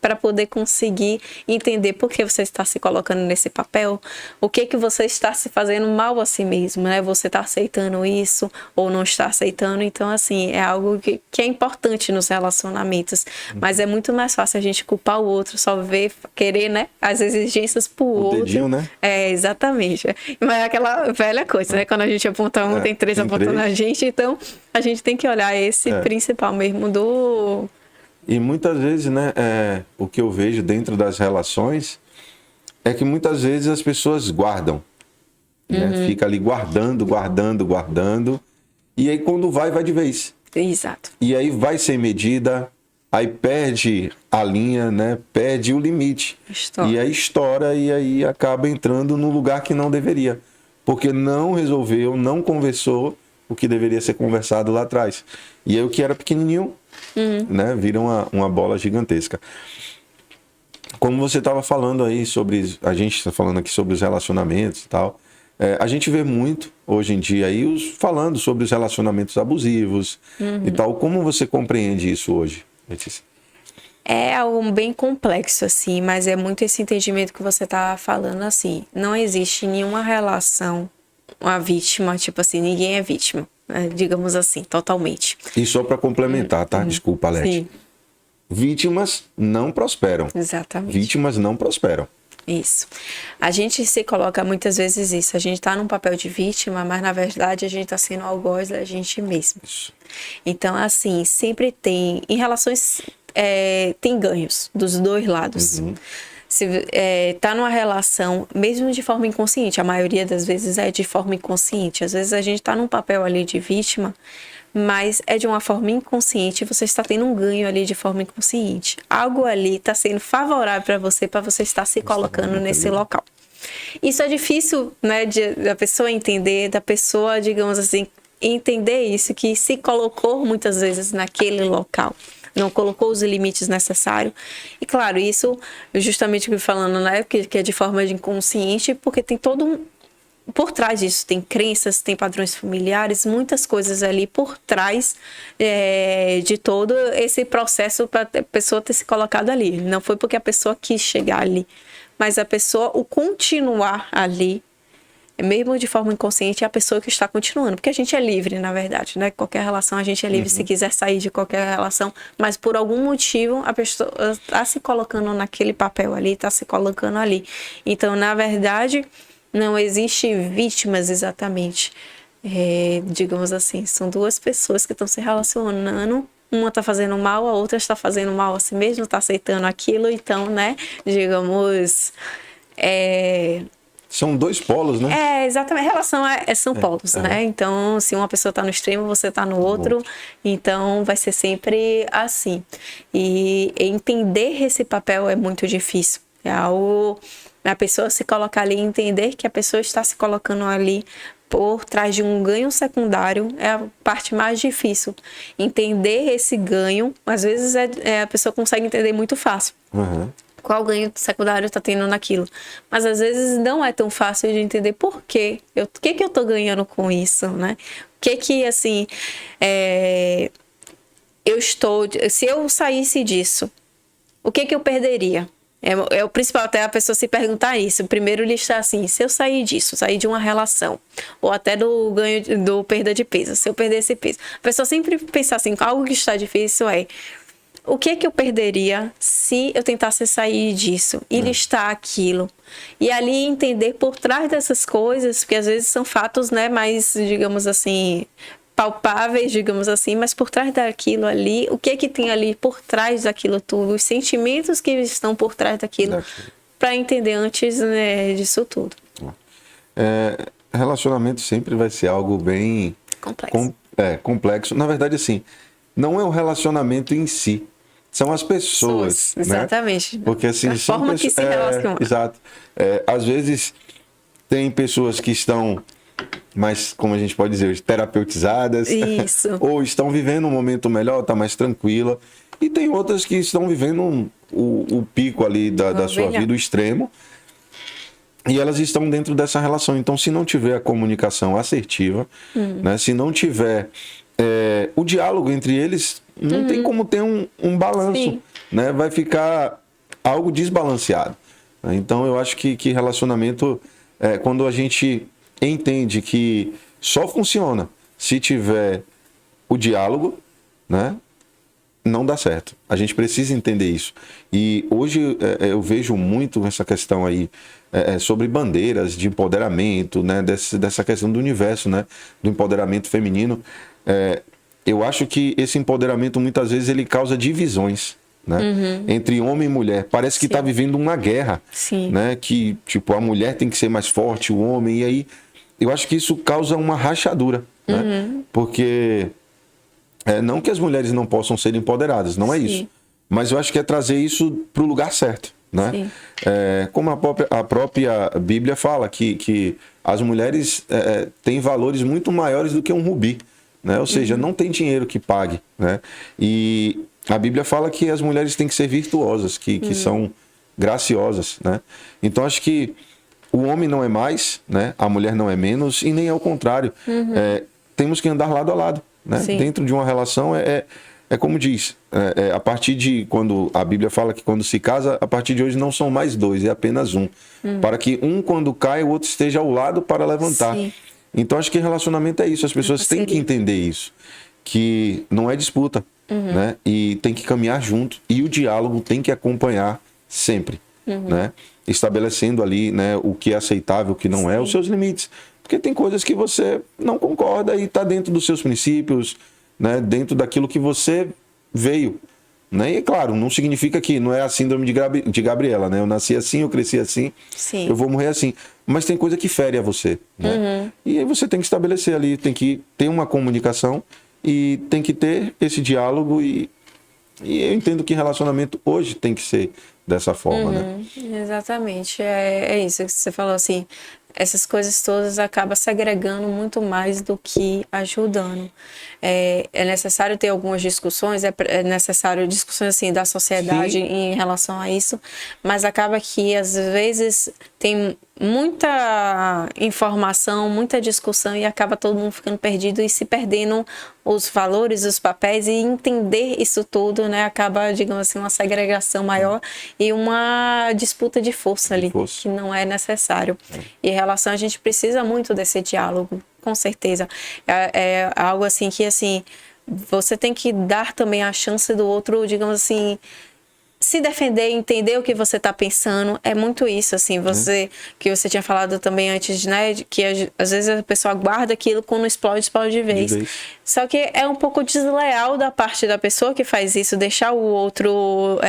para poder conseguir entender por que você está se colocando nesse papel, o que que você está se fazendo mal a si mesmo, né? Você está aceitando isso ou não está aceitando? Então, assim, é algo que é importante nos relacionamentos, mas é muito mais fácil a gente culpar o outro, só ver, querer, né, as exigências pro outro. Dedinho, né? É, exatamente. Mas é aquela velha coisa, né? Quando a gente aponta um, tem três apontando na gente, então a gente tem que olhar esse principal mesmo do... E muitas vezes, né, o que eu vejo dentro das relações é que muitas vezes as pessoas guardam, né? Fica ali guardando, e aí quando vai de vez. Exato. E aí vai sem medida, aí perde a linha, né? Perde o limite. Estoura. E aí estoura e aí acaba entrando no lugar que não deveria. Porque não resolveu, não conversou o que deveria ser conversado lá atrás. E aí o que era pequenininho, né? Vira uma bola gigantesca. Como você estava falando aí sobre... A gente está falando aqui sobre os relacionamentos e tal. A gente vê muito, hoje em dia, aí, falando sobre os relacionamentos abusivos e tal. Como você compreende isso hoje, Letícia? É algo bem complexo, assim, mas é muito esse entendimento que você tá falando, assim. Não existe nenhuma relação, uma vítima, tipo assim, ninguém é vítima, né? Digamos assim, totalmente. E só para complementar, tá? Desculpa, Leti. Sim, Vítimas não prosperam. exatamente. Vítimas não prosperam. Isso. A gente se coloca muitas vezes isso. A gente tá num papel de vítima, mas na verdade a gente tá sendo algoz da gente mesmo. Isso. Então, assim, sempre tem... Em relações, tem ganhos dos dois lados. Se tá numa relação, mesmo de forma inconsciente, a maioria das vezes é de forma inconsciente. Às vezes a gente tá num papel ali de vítima, mas é de uma forma inconsciente, você está tendo um ganho ali de forma inconsciente. Algo ali está sendo favorável para você estar se colocando nesse local. Isso é difícil, né, da pessoa entender, da pessoa, digamos assim, entender isso, que se colocou muitas vezes naquele local. Não colocou os limites necessários. E claro, isso justamente o que eu falando, né, que é de forma inconsciente, porque tem todo um... Por trás disso tem crenças, tem padrões familiares, muitas coisas ali por trás de todo esse processo para a pessoa ter se colocado ali. Não foi porque a pessoa quis chegar ali, mas a pessoa, o continuar ali, mesmo de forma inconsciente, é a pessoa que está continuando. Porque a gente é livre, na verdade, né? Qualquer relação a gente é livre se quiser sair de qualquer relação, mas por algum motivo a pessoa está se colocando naquele papel ali, está se colocando ali. Então, na verdade... Não existe vítimas exatamente, digamos assim, são duas pessoas que estão se relacionando, uma está fazendo mal, a outra está fazendo mal a si mesma, está aceitando aquilo, então, né, digamos... São dois polos, né? Exatamente, relação são polos, né? Então, se uma pessoa está no extremo, você está no outro, então vai ser sempre assim. E entender esse papel é muito difícil, é algo... A pessoa se colocar ali e entender que a pessoa está se colocando ali por trás de um ganho secundário é a parte mais difícil. Entender esse ganho, às vezes a pessoa consegue entender muito fácil. Qual ganho secundário está tendo naquilo. Mas às vezes não é tão fácil de entender por quê. O que eu estou ganhando com isso, né? O que assim, se eu saísse disso, o que eu perderia? É o principal, até a pessoa se perguntar isso. Primeiro listar assim, se eu sair disso, sair de uma relação, ou até do ganho, do perda de peso, se eu perder esse peso. A pessoa sempre pensar assim, algo que está difícil o que eu perderia se eu tentasse sair disso e listar aquilo. E ali entender por trás dessas coisas, porque às vezes são fatos, né, mais, digamos assim... palpáveis, digamos assim, mas por trás daquilo ali, o que tem ali por trás daquilo tudo, os sentimentos que estão por trás daquilo, para entender antes, né, disso tudo. Relacionamento sempre vai ser algo bem complexo. Na verdade, assim, não é o relacionamento em si, são as pessoas, né? Exatamente. Porque assim, a forma que se relaciona. Exato. Às vezes tem pessoas que estão mais, como a gente pode dizer, terapeutizadas. Isso. Ou estão vivendo um momento melhor, tá mais tranquila. E tem outras que estão vivendo o pico ali da sua vida, o extremo. E elas estão dentro dessa relação. Então, se não tiver a comunicação assertiva, né, se não tiver o diálogo entre eles, não tem como ter um balanço. Né? Vai ficar algo desbalanceado. Então eu acho que relacionamento, quando a gente entende que só funciona se tiver o diálogo, né? Não dá certo. A gente precisa entender isso. E hoje eu vejo muito essa questão aí sobre bandeiras de empoderamento, né? Dessa questão do universo, né? Do empoderamento feminino. Eu acho que esse empoderamento muitas vezes ele causa divisões, né? Entre homem e mulher. Parece que está vivendo uma guerra, né? Que tipo a mulher tem que ser mais forte, o homem. E aí eu acho que isso causa uma rachadura, né? Porque não que as mulheres não possam ser empoderadas, não é isso. Mas eu acho que é trazer isso para o lugar certo, né? Como a própria Bíblia fala, que as mulheres têm valores muito maiores do que um rubi, né? Ou seja, não tem dinheiro que pague, né? E a Bíblia fala que as mulheres têm que ser virtuosas, que são graciosas, né? Então acho que o homem não é mais, né? A mulher não é menos e nem é o contrário. Temos que andar lado a lado. Né? Dentro de uma relação é como diz, a partir de quando a Bíblia fala que quando se casa, a partir de hoje não são mais dois, é apenas um. Para que um quando cai, o outro esteja ao lado para levantar. Então acho que relacionamento é isso, as pessoas têm que entender isso, que não é disputa, né? E tem que caminhar junto e o diálogo tem que acompanhar sempre, né? Estabelecendo ali, né, o que é aceitável, o que não é, os seus limites. Porque tem coisas que você não concorda e está dentro dos seus princípios, né? Dentro daquilo que você veio. Né? E, claro, não significa que não é a síndrome de Gabriela, né? Eu nasci assim, eu cresci assim, eu vou morrer assim. Mas tem coisa que fere a você. Né? E aí você tem que estabelecer ali, tem que ter uma comunicação e tem que ter esse diálogo. E eu entendo que relacionamento hoje tem que ser dessa forma, né? Exatamente. É isso que você falou, assim. Essas coisas todas acabam segregando muito mais do que ajudando. É necessário ter algumas discussões, é necessário discussões assim da sociedade em relação a isso, mas acaba que às vezes tem muita informação, muita discussão e acaba todo mundo ficando perdido e se perdendo os valores, os papéis, e entender isso tudo, né, acaba, digamos assim, uma segregação maior e uma disputa de força ali, que não é necessário. E em relação, a gente precisa muito desse diálogo, com certeza. É algo assim que, assim, você tem que dar também a chance do outro, digamos assim, se defender, entender o que você está pensando. É muito isso, assim, que você tinha falado também antes, né, que às vezes a pessoa guarda aquilo, quando explode de vez. Só que é um pouco desleal da parte da pessoa que faz isso, deixar o outro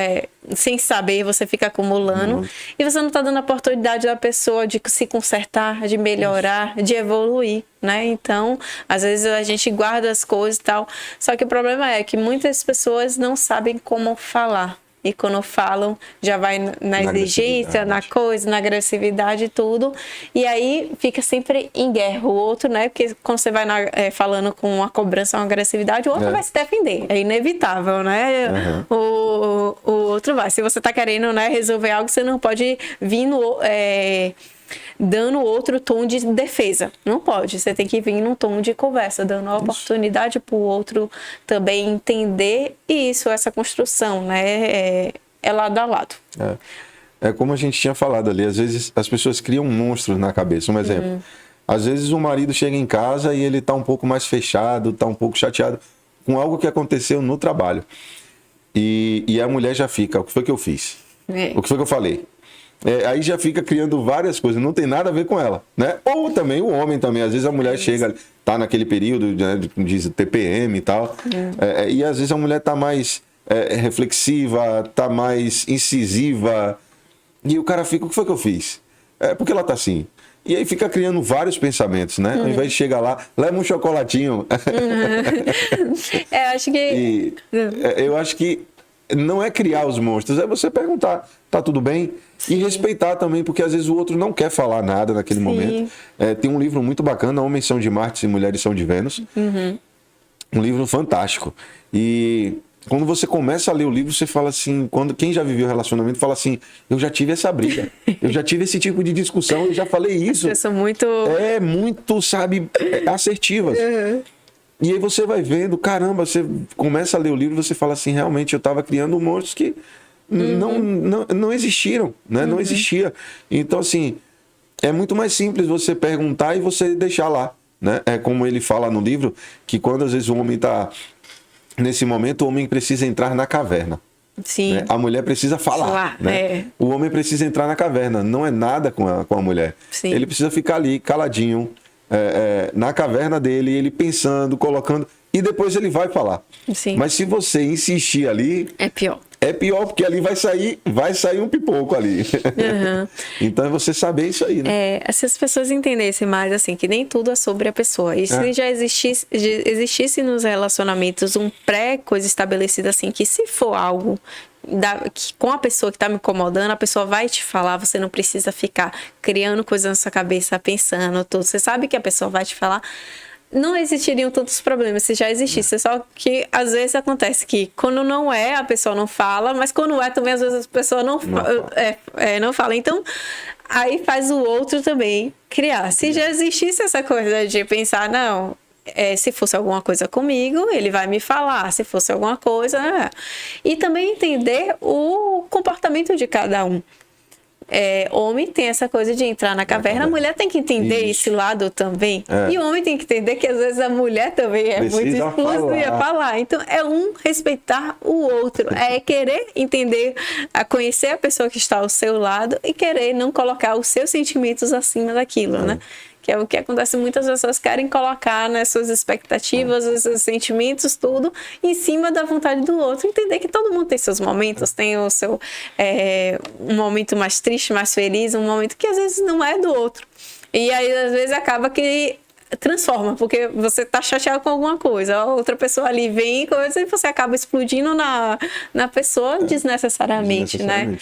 sem saber, você fica acumulando, e você não está dando a oportunidade da pessoa de se consertar, de melhorar, de evoluir, né? Então, às vezes a gente guarda as coisas e tal, só que o problema é que muitas pessoas não sabem como falar. E quando falam, já vai na exigência, na coisa, na agressividade e tudo. E aí fica sempre em guerra o outro, né? Porque quando você vai falando com uma cobrança, uma agressividade, o outro vai se defender. É inevitável, né? O outro vai. Se você tá querendo, né, resolver algo, você não pode vir dando outro tom de defesa. Não pode. Você tem que vir num tom de conversa, dando a oportunidade para o outro também entender isso, essa construção, né? É lado a lado. É como a gente tinha falado ali, às vezes as pessoas criam monstros na cabeça. Um exemplo. Às vezes o marido chega em casa e ele tá um pouco mais fechado, tá um pouco chateado com algo que aconteceu no trabalho. E a mulher já fica, o que foi que eu fiz? O que foi que eu falei? Aí já fica criando várias coisas, não tem nada a ver com ela, né? Ou também o homem também, às vezes a mulher chega, tá naquele período, né, de TPM e tal, e às vezes a mulher tá mais reflexiva, tá mais incisiva, e o cara fica, o que foi que eu fiz? Porque ela tá assim. E aí fica criando vários pensamentos, né? Ao invés de chegar lá, leva um chocolatinho. Eu acho que não é criar os monstros, é você perguntar, tá tudo bem? E respeitar também, porque às vezes o outro não quer falar nada naquele momento. Tem um livro muito bacana, Homens são de Marte e Mulheres são de Vênus. Um livro fantástico. E quando você começa a ler o livro, você fala assim, quem já viveu relacionamento fala assim, eu já tive essa briga, eu já tive esse tipo de discussão, eu já falei isso. São muito... muito, sabe, assertivas. E aí você vai vendo, caramba, você começa a ler o livro e você fala assim, realmente eu estava criando monstros que não existiram, né? Não existia. Então, assim, é muito mais simples você perguntar e você deixar lá, né? É como ele fala no livro, que quando às vezes o homem está nesse momento, o homem precisa entrar na caverna. Sim. Né? A mulher precisa falar, né? O homem precisa entrar na caverna, não é nada com a mulher. Sim. Ele precisa ficar ali, caladinho, na caverna dele, ele pensando, colocando, e depois ele vai falar. Sim. Mas se você insistir ali... É pior. É pior, porque ali vai sair um pipoco ali. Então é você saber isso aí, né? Se as pessoas entendessem mais, assim, que nem tudo é sobre a pessoa. E se já existisse nos relacionamentos um pré-coisa estabelecida, assim, que se for algo com a pessoa que tá me incomodando, a pessoa vai te falar, você não precisa ficar criando coisas na sua cabeça, pensando tudo. Você sabe que a pessoa vai te falar. Não existiriam tantos problemas se já existisse. Só que às vezes acontece que quando não é, a pessoa não fala, mas quando é também, às vezes a pessoa não fala. Então, aí faz o outro também criar. Se já existisse essa coisa de pensar, não, se fosse alguma coisa comigo, ele vai me falar. Se fosse alguma coisa... E também entender o comportamento de cada um. Homem tem essa coisa de entrar na caverna, a mulher tem que entender esse lado também. E o homem tem que entender que às vezes a mulher também precisa muito explosiva a falar. Então é respeitar o outro, querer entender, conhecer a pessoa que está ao seu lado e querer não colocar os seus sentimentos acima daquilo, né? Que é o que acontece, muitas pessoas querem colocar nas suas expectativas, os seus sentimentos, tudo, em cima da vontade do outro. Entender que todo mundo tem seus momentos, tem o seu um momento mais triste, mais feliz, um momento que às vezes não é do outro. E aí, às vezes, acaba que transforma, porque você tá chateado com alguma coisa, a outra pessoa ali vem coisa e você acaba explodindo na pessoa desnecessariamente, né?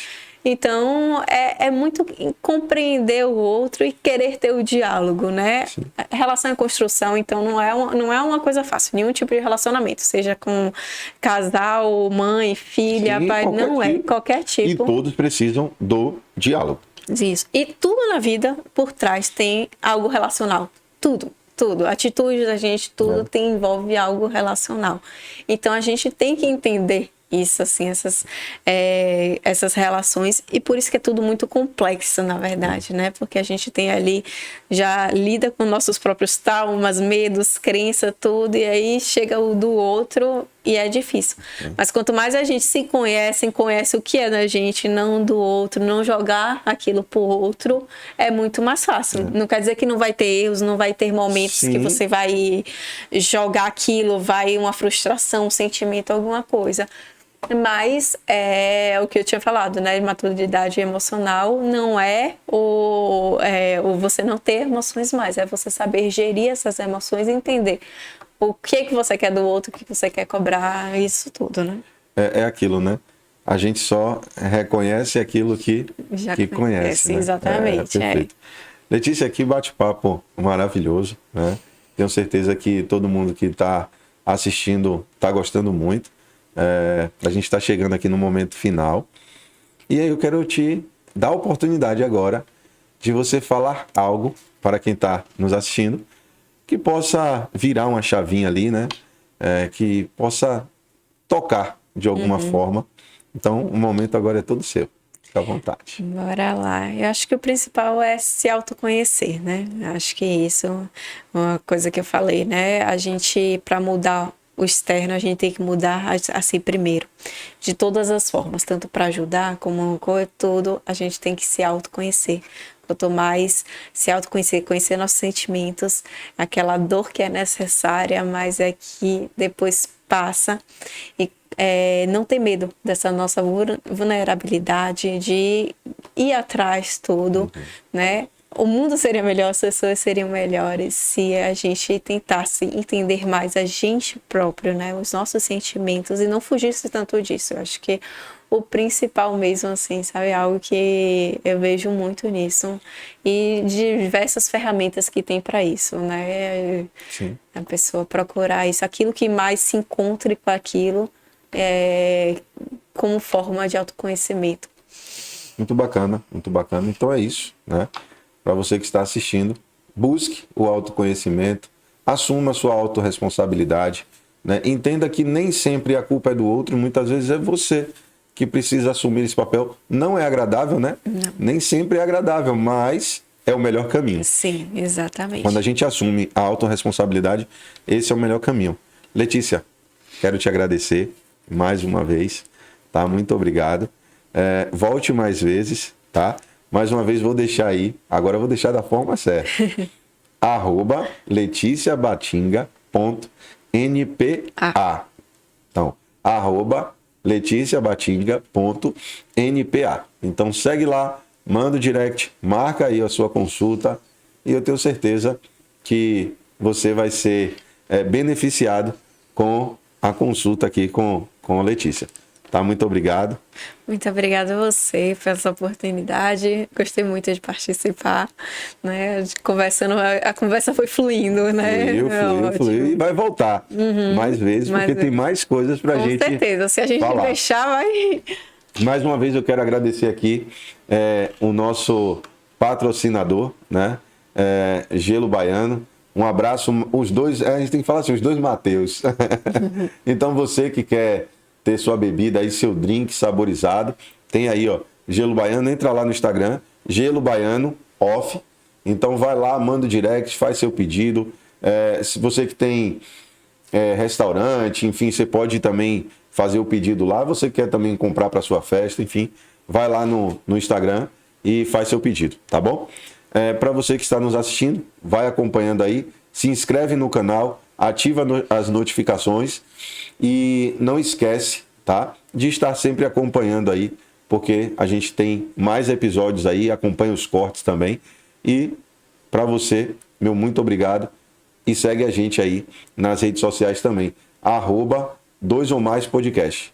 Então, é muito compreender o outro e querer ter o diálogo, né? Sim. Relação em construção, então, não é uma coisa fácil. Nenhum tipo de relacionamento, seja com casal, mãe, filha, sim, pai, não é. Qualquer tipo. E todos precisam do diálogo. Isso. E tudo na vida, por trás, tem algo relacional. Tudo. A atitude da gente, tudo envolve algo relacional. Então, a gente tem que entender isso, assim, essas relações, e por isso que é tudo muito complexo, na verdade, né? Porque a gente tem ali, já lida com nossos próprios traumas, medos, crença, tudo, e aí chega o do outro e é difícil. Mas quanto mais a gente se conhece o que é da gente, não do outro, não jogar aquilo pro outro, é muito mais fácil. Não quer dizer que não vai ter erros, não vai ter momentos que você vai jogar aquilo, vai uma frustração, um sentimento, alguma coisa. Mas o que eu tinha falado, né? Maturidade emocional não é o você não ter emoções mais, é você saber gerir essas emoções e entender o que você quer do outro, o que você quer cobrar, isso tudo, né? É aquilo, né? A gente só reconhece aquilo que conhece, né? Exatamente. Perfeito. Letícia, aqui bate-papo maravilhoso, né? Tenho certeza que todo mundo que está assistindo está gostando muito. A gente está chegando aqui no momento final. E aí eu quero te dar a oportunidade agora de você falar algo para quem está nos assistindo, que possa virar uma chavinha ali, né? Que possa tocar de alguma forma. Então, o momento agora é todo seu. Fica à vontade. Bora lá. Eu acho que o principal é se autoconhecer, né? Acho que isso, uma coisa que eu falei, né? A gente, para mudar o externo, a gente tem que mudar a si primeiro. De todas as formas, tanto para ajudar como tudo, a gente tem que se autoconhecer. Quanto mais se autoconhecer, conhecer nossos sentimentos, aquela dor que é necessária, mas é que depois passa. E não ter medo dessa nossa vulnerabilidade, de ir atrás tudo, né? O mundo seria melhor, as pessoas seriam melhores se a gente tentasse entender mais a gente próprio, né? Os nossos sentimentos e não fugisse tanto disso. Eu acho que o principal mesmo, assim, sabe? Algo que eu vejo muito nisso. E diversas ferramentas que tem para isso, né? Sim. A pessoa procurar isso, aquilo que mais se encontre com aquilo como forma de autoconhecimento. Muito bacana, muito bacana. Então é isso, né? Para você que está assistindo, busque o autoconhecimento, assuma a sua autorresponsabilidade, né? Entenda que nem sempre a culpa é do outro, muitas vezes é você que precisa assumir esse papel. Não é agradável, né? Não. Nem sempre é agradável, mas é o melhor caminho. Sim, exatamente. Quando a gente assume a autorresponsabilidade, esse é o melhor caminho. Letícia, quero te agradecer mais uma vez, tá? Muito obrigado. Volte mais vezes, tá? Mais uma vez vou deixar aí, agora eu vou deixar da forma certa. @leticiabatinga.npa. Então, @leticiabatinga.npa. Então segue lá, manda o direct, marca aí a sua consulta e eu tenho certeza que você vai ser beneficiado com a consulta aqui com a Letícia. Tá? Muito obrigado. Muito obrigada a você por essa oportunidade. Gostei muito de participar, né? Conversando, a conversa foi fluindo, né? Fluiu e vai voltar mais vezes, porque tem mais coisas pra gente falar. Com certeza, se a gente deixar, vai... Mais uma vez eu quero agradecer aqui o nosso patrocinador, né? Gelo Baiano. Um abraço, os dois, a gente tem que falar assim, os dois Mateus. Então você que quer ter sua bebida aí, seu drink saborizado, tem aí, ó, Gelo Baiano, entra lá no Instagram, Gelo Baiano Off. Então vai lá, manda o direct, faz seu pedido. Se você que tem restaurante, enfim, você pode também fazer o pedido lá. Você quer também comprar para sua festa, enfim, vai lá no Instagram e faz seu pedido, tá bom? Para você que está nos assistindo, vai acompanhando aí, se inscreve no canal, ativa as notificações e não esquece, tá, de estar sempre acompanhando aí, porque a gente tem mais episódios aí, acompanha os cortes também. E para você, meu muito obrigado e segue a gente aí nas redes sociais também, @2 ou mais podcast.